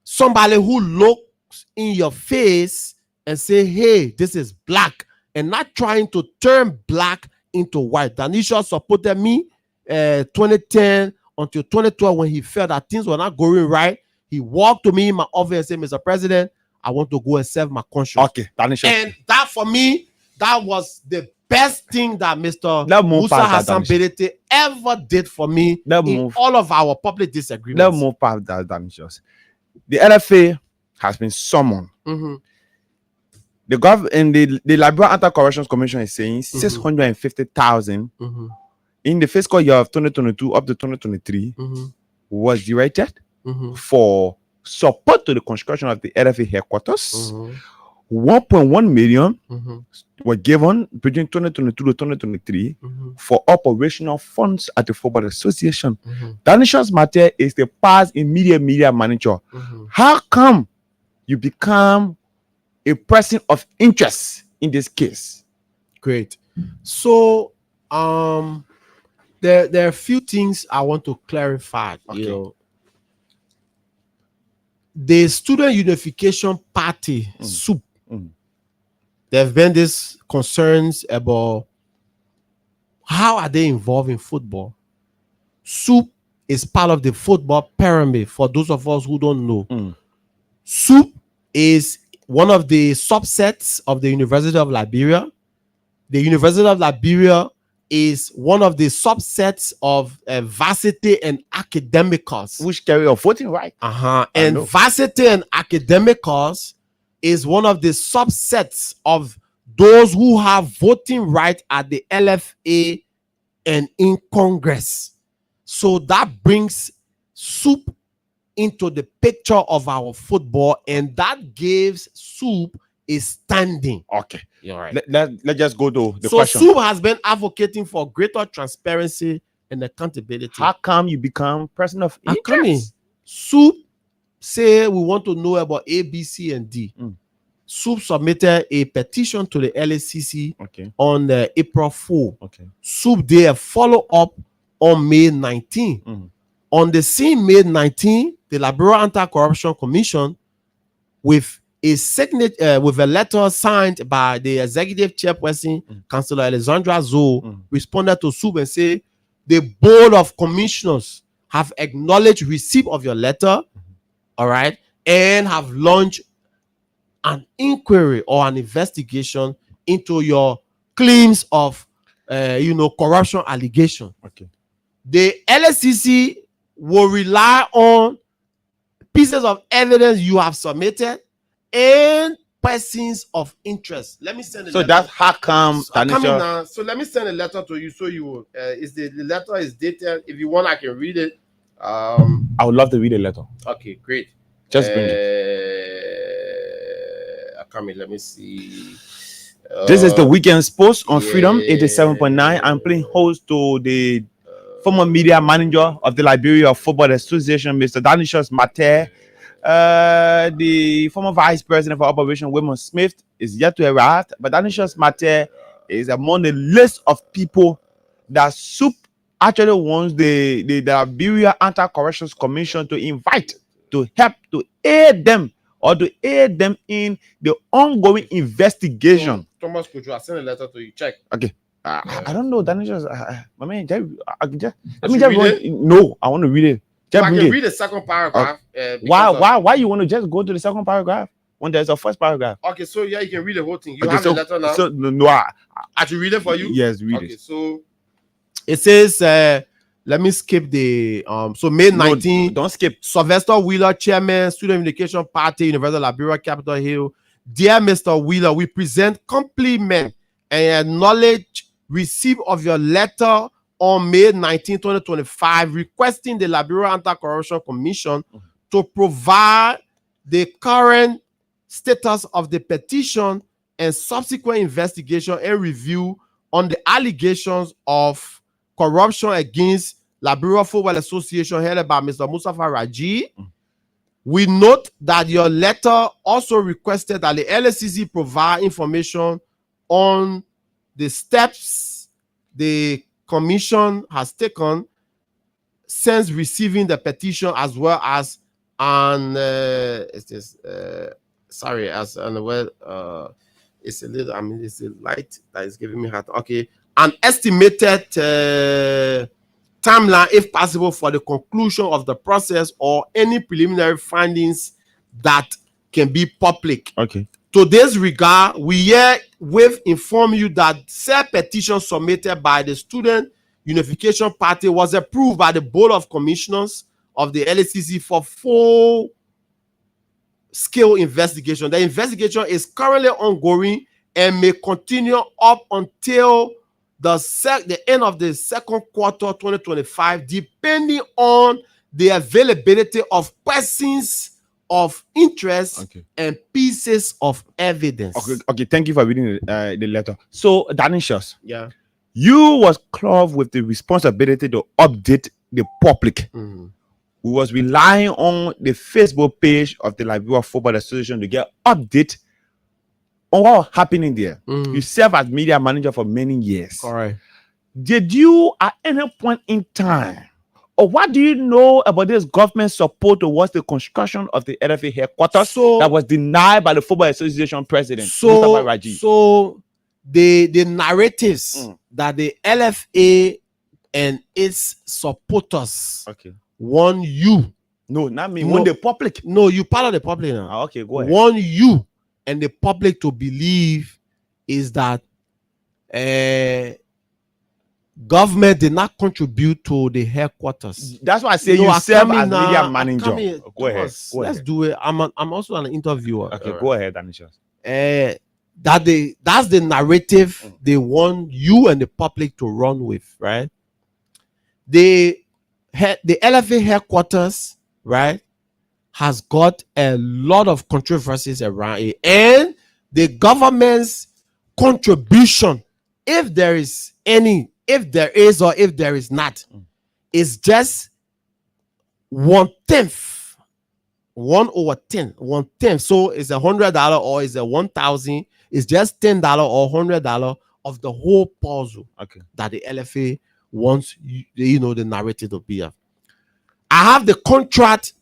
somebody who looks in your face and say, hey, this is black, and not trying to turn black into white." Danisha supported me 2010 until 2012 when he felt that things were not going right. He walked to me in my office and said, "Mr. President, I want to go and serve my conscience." Okay, Danisha. And that for me, that was the best thing that Mr. Let's move Musa past that, Hassan Berete ever did for me Let's in move. all of our public disagreements. Let's move past that, Danishos. The LFA has been summoned. Mhm. The the Liberia Anti-Corruption Commission is saying Mm-hmm. 650,000 Mhm. in the fiscal year of 2022 up to 2023 Mhm. was directed Mhm. for support to the construction of the LFA headquarters. Mhm. 1.1 million Mhm. were given between 2022 to 2023 Mhm. for operational funds at the Football Association. Mhm. Danishos Mate is the past immediate media manager. Mhm. How come you become a person of interest in this case? Great. So, there are a few things I want to clarify. Okay. You know, the Student Unification Party, SUP, there have been these concerns about how are they involved in football. SUP is part of the football pyramid. For those of us who don't know, SUP is one of the subsets of the University of Liberia. The University of Liberia is one of the subsets of varsity and academicals, Which carry a voting right. and know. varsity and academicals is one of the subsets of those who have voting right at the LFA and in Congress. So that brings SUP into the picture of our football, and that gives SUP a standing. Okay. You're right. Let's just go to the So question. SUP has been advocating for greater transparency and accountability. How come you become person of interest? SUP say we want to know about A, B, C, and D. SUP submitted a petition to the LACC Okay. on April 4. Okay. SUP did a follow-up on May 19. On the same May 19, the Liberia Anti-Corruption Commission, with a signature, with a letter signed by the executive chairperson, Councillor Alexandra Zoe, responded to SUP and said, the board of commissioners have acknowledged receipt of your letter, all right, and have launched an inquiry or an investigation into your claims of, corruption allegation. Okay. The LSCC will rely on pieces of evidence you have submitted and persons of interest. Let me send a So letter. that's how come I'm coming Tanisha. now. So let me send a letter to you. So you will. The letter is dated. If you want, I can read it. I would love to read a letter. Okay, great. Just bring it. Come in. Let me see. This is the weekend's post on Freedom 87.9. I'm playing host to the former media manager of the Liberia Football Association, Mr. Danishos Mate. The former vice president for Operation Women Smith is yet to arrive, but Danishos Mate is among the list of people that SUP actually wants the Liberia Anti-Corruption Commission to invite to help to aid them or to aid them in the ongoing investigation. Thomas Kojo, I sent a letter to you. Check. Okay. I don't know. Danishos, my man, let me you just read it? No, I want to read it. So Just I bring can it. read the second paragraph. because Why you want to just go to the second paragraph when there's a first paragraph? Okay, so yeah, you can read the whole thing. You Okay, have so, the letter now. so no, I should read it for you. yes, read Okay, it. so it says, let me skip the so May 19, Don't skip. Sylvester Wheeler, Chairman, Student Unification Party, University of Liberia, Capitol Hill. Dear Mr. Wheeler, we present compliment and acknowledge receipt of your letter on May 19, 2025, requesting the Liberia Anti-Corruption Commission to provide the current status of the petition and subsequent investigation and review on the allegations of corruption against Liberia Football Association headed by Mr. Mustafa Raji. We note that your letter also requested that the LSCC provide information on the steps the commission has taken since receiving the petition, as well as it's a little, it's a light that is giving me heart. Okay, an estimated timeline, if possible, for the conclusion of the process or any preliminary findings that can be public. Okay. To this regard, we herewith inform you that said petition submitted by the Student Unification Party was approved by the Board of Commissioners of the LACC for full-scale investigation. The investigation is currently ongoing and may continue up until the end of the second quarter 2025, depending on the availability of persons of interest and pieces of evidence. Okay. Thank you for reading the letter. So, Danishas, Yeah. you was clothed with the responsibility to update the public. Mhm. We was relying on the Facebook page of the Liberia Football Association to get update on what was happening there. Mhm. You served as media manager for many years. Correct. Did you at any point in time, or what do you know about this government support towards the construction of the LFA headquarters that was denied by the Football Association president, Mustafa Raji? So the narratives that the LFA and its supporters want you. No, not me. Want the public. No, you part of the public now. Okay, go ahead. Want you and the public to believe is that government did not contribute to the headquaters. That's why I say you serve as media manager. Go ahead. Let's do it. I'm also an interviewer. Okay, go ahead, Anisha. That's the narrative they want you and the public to run with, right? The LFA headquarters, right, has got a lot of controversies around it, and the government's contribution, if there is any, if there is or if there is not, is just 1/10, 1/10. So it's $100 or is it 1,000? It's just $10 or $100 of the whole puzzle that the LFA wants the narrative to be of. I have the contract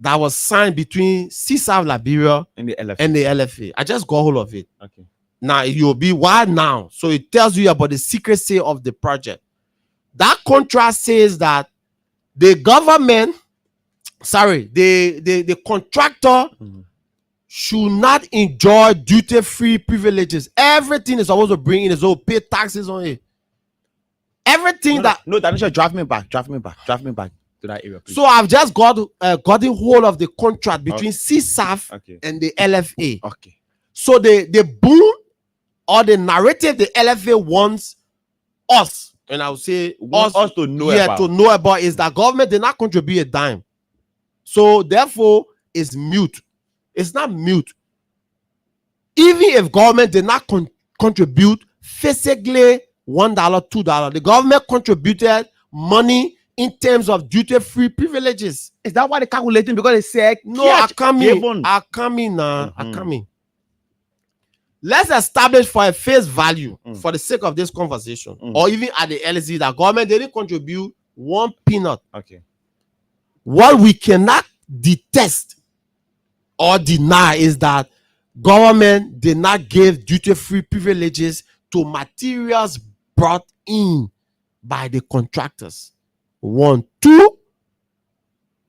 that was signed between CSAF Liberia and the LFA. I just got hold of it. Okay. Now you'll be why now? So it tells you about the secrecy of the project. That contract says that the government, the contractor should not enjoy duty-free privileges. Everything is supposed to bring in is all pay taxes on it. Everything Danisha, drive me back to that area, please. So I've just gotten hold of the contract between CSAF and the LFA. Okay. So the boom or the narrative the LFA wants us, and I would say us to know about. to know about is that government did not contribute a dime. So therefore, it's mute. It's not mute. Even if government did not contribute physically $1, $2, the government contributed money in terms of duty-free privileges. Is that why they're calculating? Because they said no, I come in. Let's establish for a face value for the sake of this conversation, or even at the LSE, that government didn't contribute one peanut. Okay. What we cannot detest or deny is that government did not give duty-free privileges to materials brought in by the contractors. 1, 2.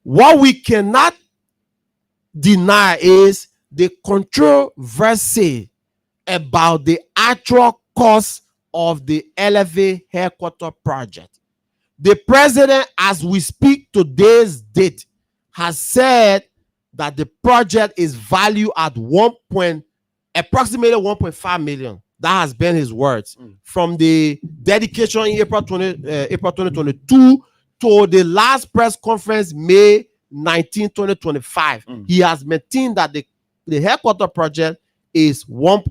What we cannot deny is the controversy about the actual cost of the LFA headquarters project. The president, as we speak today's date, has said that the project is valued at approximately 1.5 million. That has been his words from the dedication in April 2022 to the last press conference, May 19, 2025. He has maintained that the headquarters project is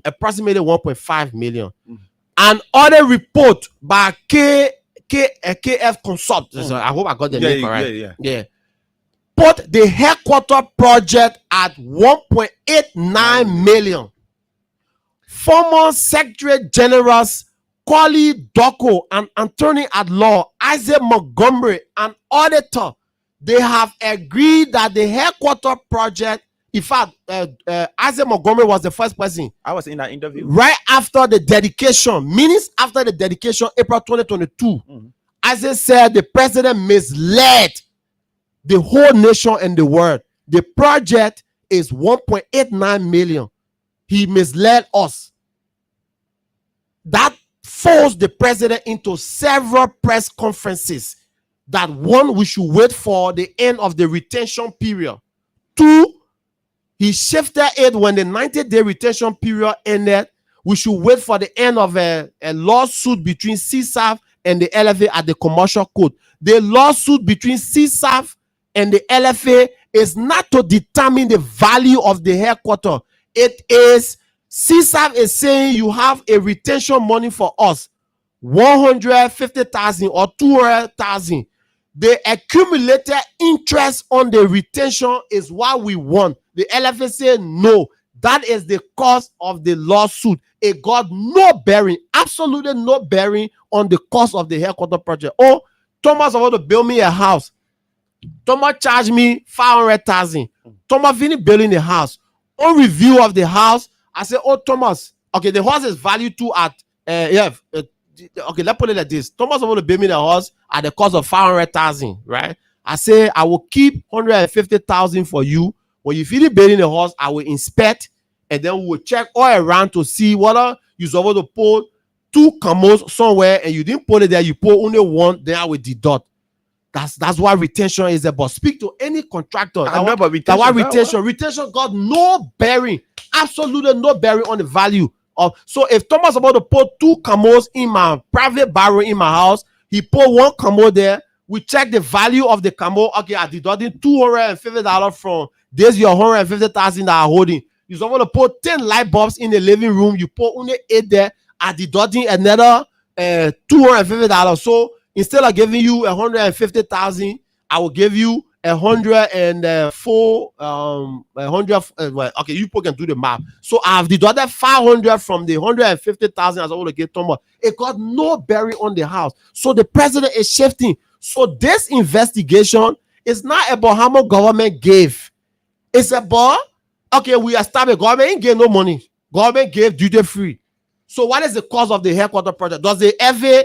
approximately 1.5 million. An other report by KF Consult, I hope I got the name correct. Yeah. Put the headquarters project at 1.89 million. Former Secretary Generals Kwali Doko and attorney at law Isaac Montgomery, an auditor, they have agreed that the headquarters project, in fact, Isaac Montgomery was the first person. I was in that interview. Right after the dedication, minutes after the dedication, April 2022, Isaac said the president misled the whole nation and the world. The project is 1.89 million. he misled us. That forced the president into several press conferences. That one, we should wait for the end of the retention period. 2, he shifted it when the 90-day retention period ended. We should wait for the end of a lawsuit between CSAF and the LFA at the commercial code. The lawsuit between CSAF and the LFA is not to determine the value of the headquarters. It is, CSAF is saying you have a retention money for us, 150,000 or 200,000. The accumulated interest on the retention is what we want. The LFA said no. That is the cost of the lawsuit. It got no bearing, absolutely no bearing on the cost of the headquarters project. Oh, Thomas, I want to build me a house. Thomas charged me 500,000. Thomas finished building the house. On review of the house, I said, oh, Thomas, okay, the house is valued to at, okay, let's put it like this. Thomas want to build me the house at the cost of 500,000, right? I say, I will keep 150,000 for you. When you finish building the house, I will inspect, and then we will check all around to see whether you're supposed to put 2 commodes somewhere, and you didn't put it there, you put only 1, then I will deduct. That's what retention is about. Speak to any contractor. Retention got no bearing, absolutely no bearing on the value of. So if Thomas about to put 2 commodes in my private barrel in my house, he put 1 commode there. We check the value of the commode. Okay, I deducting $250 from this your 150,000 that I'm holding. You're supposed to put 10 light bulbs in the living room. You put only 8 there. I deducting another $250. So instead of giving you 150,000, I will give you 104. Well, okay, you people can do the math. So I have deducted 500 from the 150,000 as I want to get Thomas. It got no bearing on the house. So the president is shifting. So this investigation is not about how much government gave. It's about, okay, we established government ain't gave no money. Government gave duty free. So what is the cause of the headquarters project? Does the FA,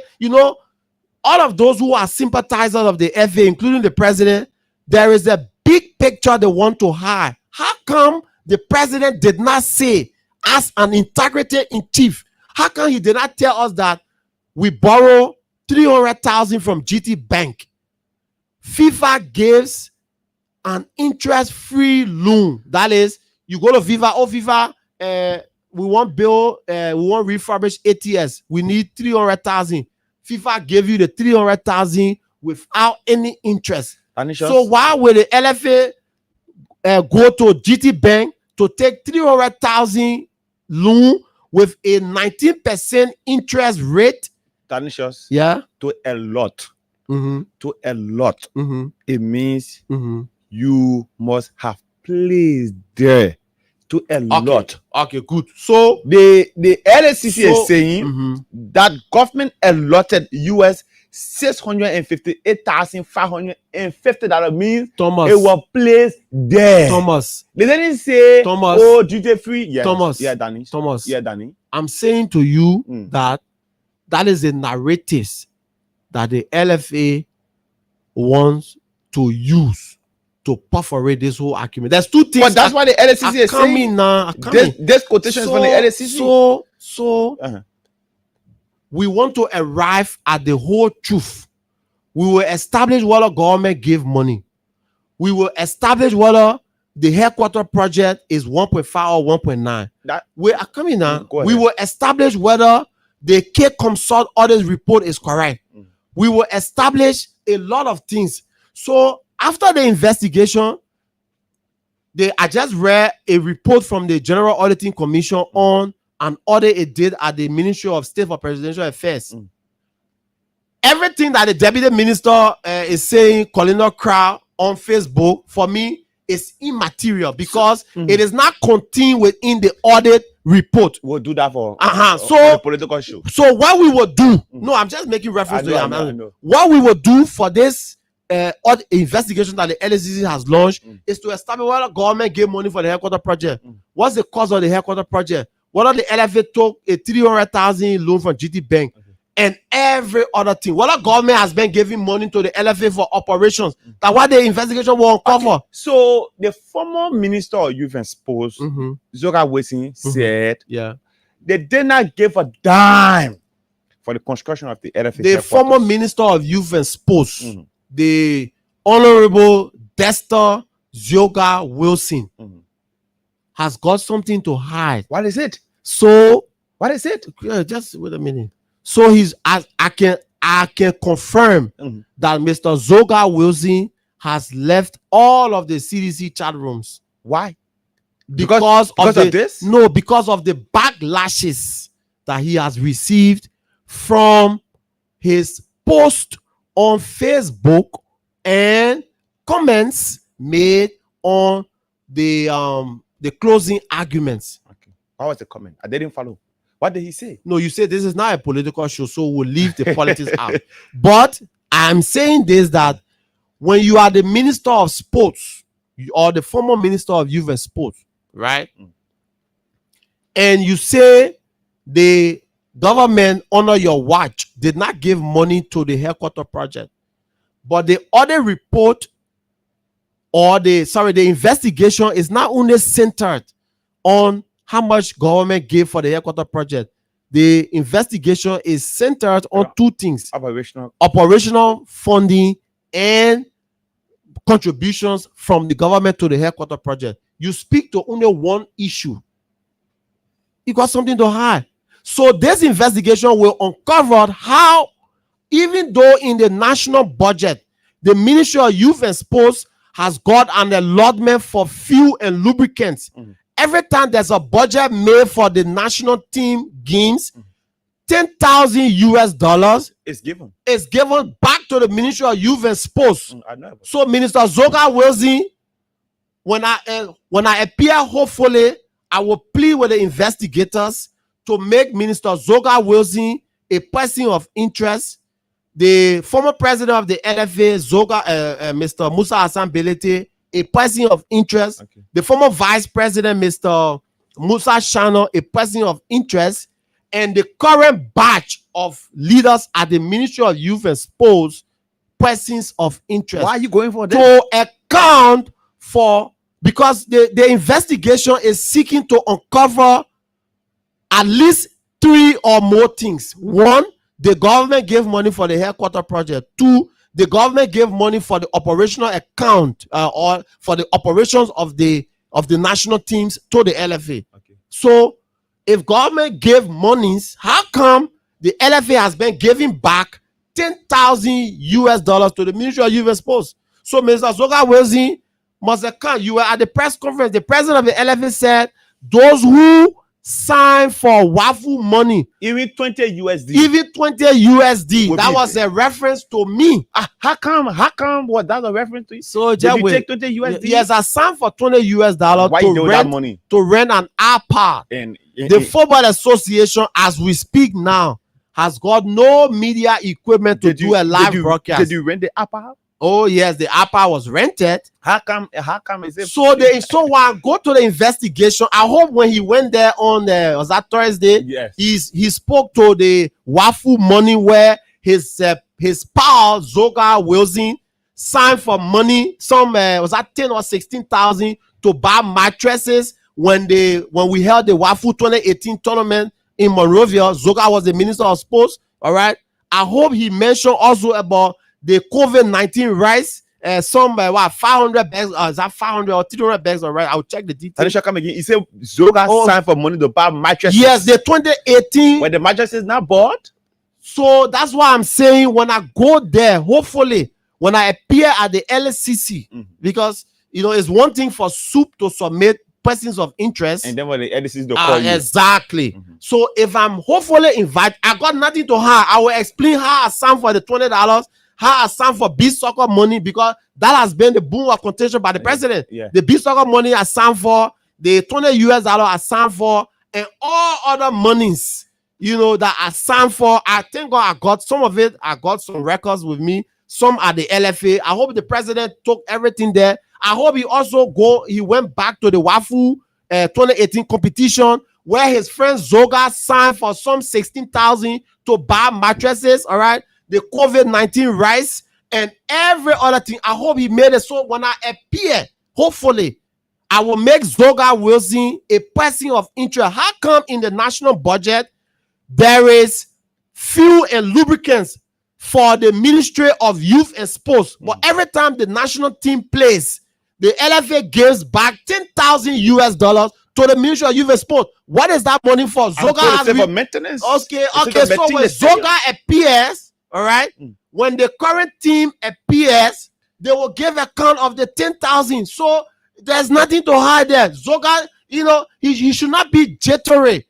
all of those who are sympathizers of the FA, including the president, there is a big picture they want to hide. How come the president did not say, as an integrity in chief, how come he did not tell us that we borrow 300,000 from GT Bank? FIFA gives an interest-free loan. That is, you go to FIFA, oh FIFA, we want build, we want refurbish ATS. We need 300,000. FIFA gave you the 300,000 without any interest. So why will the LFA go to GT Bank to take 300,000 loan with a 19% interest rate? Tanishus, yeah, to a lot. To a lot. It means you must have placed there to a lot. Okay, good. So the LSCC is saying that government allotted US $658,550 means Thomas, it was placed there. Thomas, They didn't say Thomas, oh duty free. Yes. Thomas, Yeah, Danny. Thomas, yeah, Danny. I'm saying to you that is the narratives that the LFA wants to use to perforate this whole argument. There's 2 things. But that's why the LSCC is saying now. This quotation is from the LSCC. So we want to arrive at the whole truth. We will establish whether government gave money. We will establish whether the headquarters project is 1.5 or 1.9. We are coming now. We will establish whether the K Consult audit report is correct. We will establish a lot of things. So after the investigation, I just read a report from the General Auditing Commission on an audit it did at the Ministry of State for Presidential Affairs. Everything that the Deputy Minister is saying, Colonel Crow, on Facebook, for me, is immaterial because it is not contained within the audit report. We'll do that for so political show. So what we will do, no, I'm just making reference to it. What we will do for this investigation that the LSCC has launched is to establish whether government gave money for the headquarters project. What's the cost of the headquarters project? Whether the LFA took a 300,000 loan from GT Bank. and every other thing. Whether government has been giving money to the LFA for operations, that what the investigation will uncover. Okay. So the former Minister of Youth and Sports, Zoga Wilson, said they did not give a dime for the construction of the LFA. The former Minister of Youth and Sports, the Honorable Dexter Zoga Wilson, has got something to hide. What is it? So what is it? Yeah, just wait a minute. So I can confirm that Mr. Zoga Wilson has left all of the CDC chat rooms. Why? Because of this? No, because of the backlashes that he has received from his post on Facebook and comments made on the closing arguments. Okay. What was the comment? I didn't follow. What did he say? No, you said this is not a political show, so we'll leave the politics out. But I'm saying this, that when you are the Minister of Sports or the former Minister of Youth and Sports, right? And you say the government under your watch did not give money to the headquarter project, but the other report or the investigation is not only centered on how much government gave for the headquarter project. The investigation is centered on two things: operational funding and contributions from the government to the headquarter project. You speak to only one issue, you got something to hide. So this investigation will uncover how, even though in the national budget, the Ministry of Youth and Sports has got an allotment for fuel and lubricants. Every time there's a budget made for the national team games, $10,000 is given back to the Ministry of Youth and Sports. So Minister Zoga Wilson, when I appear, hopefully, I will plead with the investigators to make Minister Zoga Wilson a person of interest. The former president of the LFA, Mr. Musa Hassan Belete, a person of interest. Okay. The former vice president, Mr. Musa Shano, a person of interest. And the current batch of leaders at the Ministry of Youth and Sports, persons of interest. Why are you going for that? To account for, because the investigation is seeking to uncover at least 3 or more things. 1, the government gave money for the headquarter project. 2, the government gave money for the operational account or for the operations of the national teams to the LFA. Okay. So if government gave monies, how come the LFA has been giving back $10,000 to the Ministry of Youth and Sports? So Mr. Zoga Wilson must account. You were at the press conference. The president of the LFA said those who sign for waffle money, even 20 USD, that was a reference to me. How come what that's a reference to you? So did you take 20 USD? Yes, I signed for $20 Why you that money? To rent an iPad. And the Football Association, as we speak now, has got no media equipment to do a live broadcast. Did you rent the iPad? Oh yes, the iPad was rented. How come is it? So when I go to the investigation, I hope when he went there on was that Thursday? Yes. He spoke to the waffle money where his pal Zoga Wilson signed for money. Some was that 10 or 16,000 to buy mattresses when we held the waffle 2018 tournament in Monrovia. Zoga was the Minister of Sports. All right. I hope he mentioned also about the COVID-19 rice, some 500 bags, is that 500 or 300 bags, all right? I'll check the details. Come again. He said Zoga signed for money to buy mattresses. Yes, the 2018. When the mattress is not bought. So that's why I'm saying when I go there, hopefully, when I appear at the LCC, because, it's one thing for Soup to submit persons of interest. And then when the LCC, they'll call you. Exactly. So if I'm hopefully invited, I got nothing to hide. I will explain how I signed for the $20, how I signed for beach soccer money, because that has been the boom of contention by the president. Yeah. The beach soccer money I signed for, the $20 I signed for, and all other monies, that I signed for. I think I got some of it. I got some records with me, some at the LFA. I hope the president took everything there. I hope he went back to the WAFU 2018 competition where his friend Zoga signed for some 16,000 to buy mattresses, all right, the COVID-19 rice, and every other thing. I hope he made it so when I appear, hopefully, I will make Zoga Wilson a person of interest. How come in the national budget there is fuel and lubricants for the Ministry of Youth and Sports, but every time the national team plays, the LFA gives back $10,000 to the Ministry of Youth and Sports? What is that money for? Zoga has for maintenance. Okay. So when Zoga appears, all right, when the current team appears, they will give account of the 10,000. So there's nothing to hide there. Zoga, you know, he should not be jittery.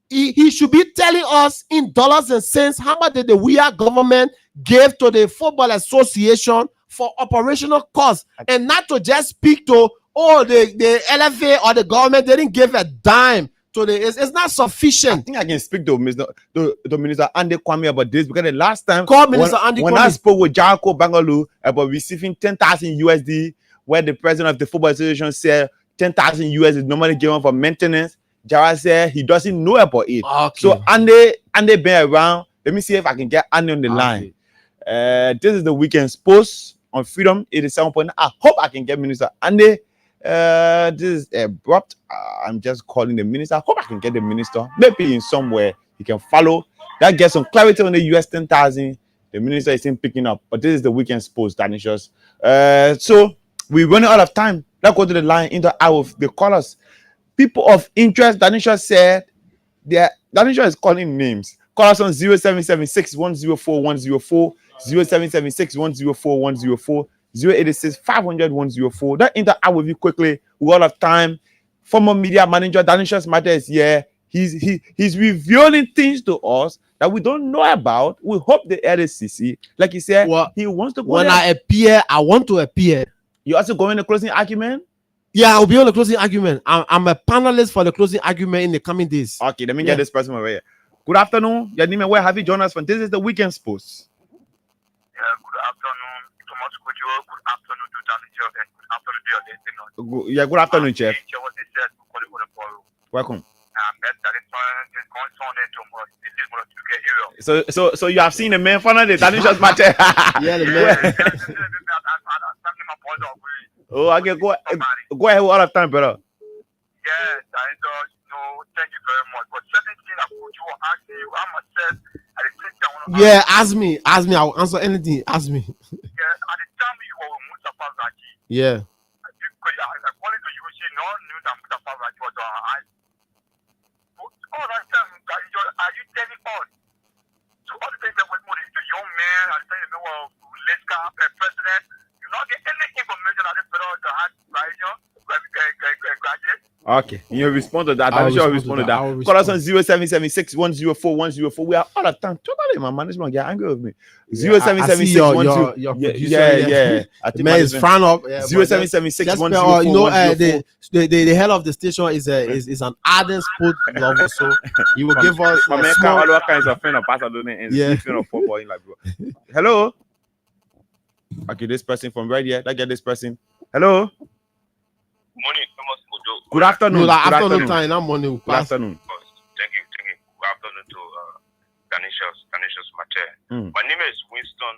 He should be telling us in dollars and cents how much did the WIA government give to the Football Association for operational costs, and not to just speak to, oh, the LFA or the government didn't give a dime to the. It's not sufficient. I think I can speak to Minister Andy Kwame about this, because the last time when I spoke with Jarko Bangalore about receiving 10,000 USD, where the president of the Football Association said 10,000 USD is normally given for maintenance, Jara said he doesn't know about it. Okay. So Andy been around. Let me see if I can get Andy on the line. This is the weekend's post on Freedom 87.9. I hope I can get Minister Andy. This is abrupt. I'm just calling the minister. I hope I can get the minister. Maybe in somewhere he can follow. That gets some clarity on the US 10,000. The minister isn't picking up. But this is the weekend's post, Danishus. So we're running out of time. Let's go to the line into our of the callers. People of interest, Danisha said, Danisha is calling names. Call us on 0776 104 104, 0776 104 104, 086 500 104. That interact with you quickly. We all have time. Former media manager Danisha's matter is here. He's revealing things to us that we don't know about. We hope the LCC, like he said, he wants to go when there. I want to appear. You also go in the closing argument? Yeah, I'll be on the closing argument. I'm a panelist for the closing argument in the coming days. Okay, let me get this person over here. Good afternoon. Your name and where have you joined us from? This is the weekend's post. Yeah, good afternoon, Thomas Kojo. Good afternoon to Danny Jeff, and good afternoon to your listeners. Yeah, good afternoon, Chef. Welcome. So you have seen the man for the Danisha's matter. Yeah, the man. Oh, okay, go ahead all of time, brother. Yes, thank you very much. But certain things that you will ask you, I must say, at the same time, yeah, ask me, I will answer anything. Ask me. Yeah, at the time you were with Mustafa Zaki. Yeah. According to you, she knew that Mustafa Zaki was on her eyes. All that time, are you telling us? So all the things that were moving to young man, I say, you know, let's go president. You not get any information that the federal has graduate. Okay, you respond to that. I'm sure I'll respond to that. Call us on 0776 104 104. We are all the time. Totally, my management get angry with me. 0776 Yeah. I think man is frown up. 0776 the head of the station is an ardent sport lover, so he will give us all kinds of friends of Pasadena and of football. Like, bro. Hello. Okay, this person from right here. Let's get this person. Hello. Morning, Thomas Kojo. Good afternoon. Good afternoon time. Not morning. Good afternoon. Thank you. Good afternoon to Danishas Mater. My name is Winston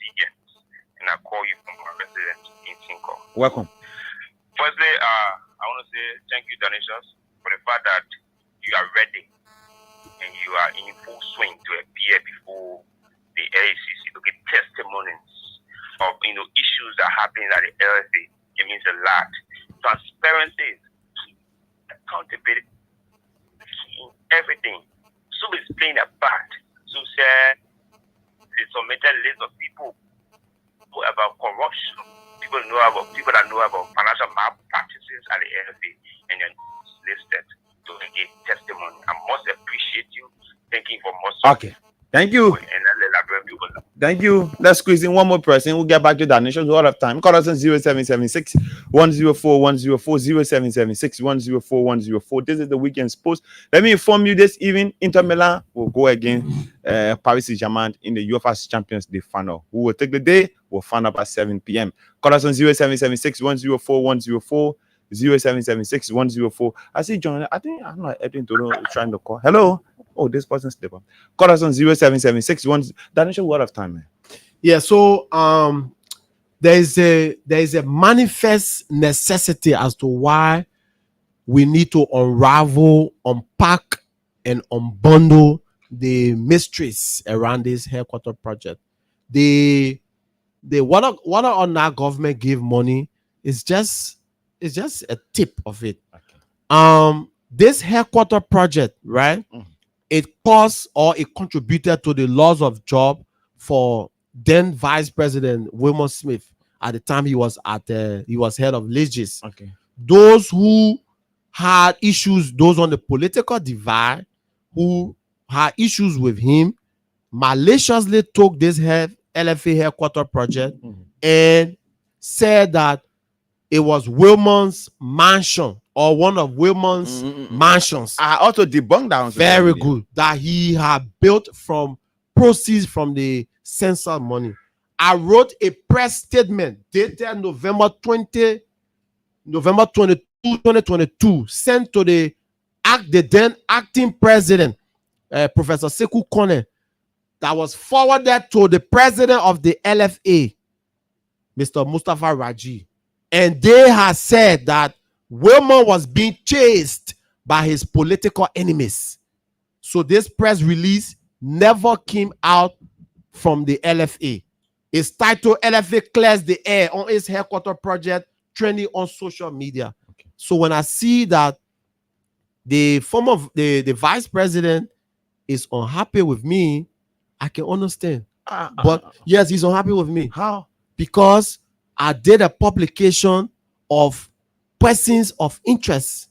Diggins, and I call you from my residence in Tinko. Welcome. Firstly, I want to say thank you, Danishas, for the fact that you are ready and you are in full swing to appear before the ACC to get testimonies of issues that happen at the LFA. It means a lot. Transparency is key. Accountability is key in everything. So it's playing a part. So say they submitted a list of people who about corruption. People that know about financial malpractices at the LFA, and then listed to get testimony. I must appreciate you. Thank you for most. Okay. Thank you. Thank you. Let's squeeze in one more person. We'll get back to that nation all of time. Call us on 0776 104 104, 0776 104 104. This is the weekend's post. Let me inform you this evening, Inter Milan will go against Paris Saint-Germain in the UEFA Champions League final. Who will take the day? We'll find out at 7 p.m. Call us on 0776 104 104, 0776-104. I see John. I think I'm not Edwin trying to call. Hello. Oh, this person step up. Call us on 0776-1. Danisha, what of time, man? Yeah, so there is a manifest necessity as to why we need to unravel, unpack, and unbundle the mysteries around this headquarter project. The whether or not government give money is just a tip of it. Okay. This headquarter project, right? It caused or it contributed to the loss of job for then Vice President Wilmot Smith at the time he was head of Legis. Okay. Those who had issues, those on the political divide, who had issues with him, maliciously took this LFA headquarter project and said that it was Wilmot's mansion or one of Wilmot's mansions. I also debunked that. Very good. That he had built from proceeds from the census money. I wrote a press statement dated November 22, 2022, sent to the then acting president, Professor Sekou Kone, that was forwarded to the president of the LFA, Mr. Mustafa Raji. And they had said that Wilmot was being chased by his political enemies. So this press release never came out from the LFA. It's titled "LFA Clears the Air on its headquarter project, trending on social media." Okay. So when I see that the vice president is unhappy with me, I can understand. But yes, he's unhappy with me. How? Because I did a publication of persons of interest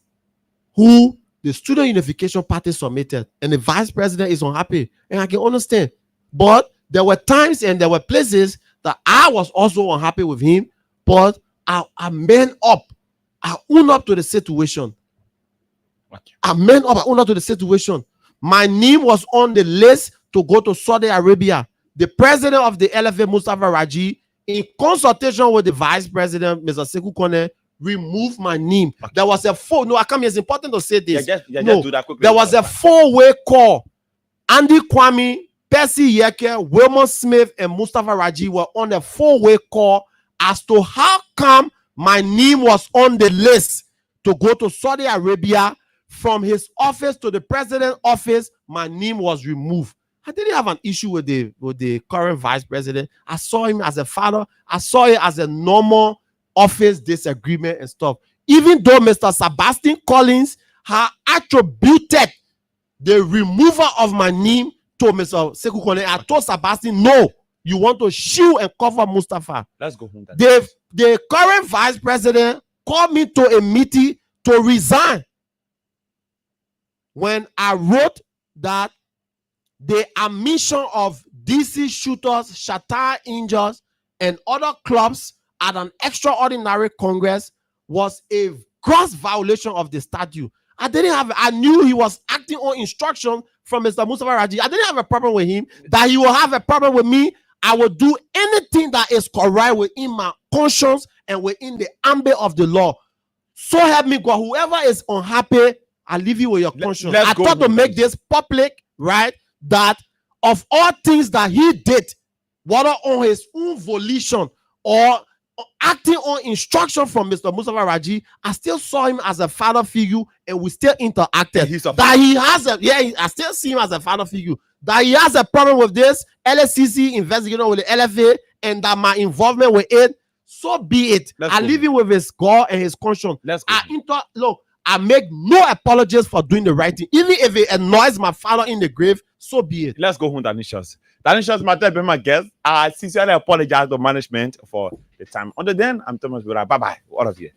who the Student Unification Party submitted, and the vice president is unhappy, and I can understand. But there were times and there were places that I was also unhappy with him, but I man up. I own up to the situation. I man up. I own up to the situation. My name was on the list to go to Saudi Arabia. The president of the LFA, Mustafa Raji, in consultation with the vice president, Mr. Sekou Kone, removed my name. Okay. There was a it's important to say this. Just do that quickly. There was a four-way call. Andy Kwame, Percy Yeke, Wilmot Smith, and Mustafa Raji were on a four-way call as to how come my name was on the list to go to Saudi Arabia. From his office to the president's office, my name was removed. I didn't have an issue with the current vice president. I saw him as a father. I saw it as a normal office disagreement and stuff. Even though Mr. Sebastian Collins had attributed the removal of my name to Mr. Sekou Kone, I told Sebastian, no, you want to shield and cover Mustafa. Let's go home. The current vice president called me to a meeting to resign when I wrote that the admission of DC shooters, Shatar Angels, and other clubs at an extraordinary Congress was a gross violation of the statute. I knew he was acting on instruction from Mr. Mustafa Raji. I didn't have a problem with him. That he will have a problem with me, I will do anything that is correct within my conscience and within the ambit of the law. So help me God. Whoever is unhappy, I leave you with your conscience. I thought to make this public, right? That of all things that he did, whether on his own volition or acting on instruction from Mr. Mustafa Raji, I still saw him as a father figure, and we still interacted. I still see him as a father figure. That he has a problem with this LSCC investigating with the LFA, and that my involvement with it, so be it. I leave him with his God and his conscience. I make no apologies for doing the right thing. Even if it annoys my father in the grave, so be it. Let's go home, Danishas. Danishas Matter being my guest. I sincerely apologize to management for the time. Until then, I'm Thomas Bura. Bye-bye. All of you.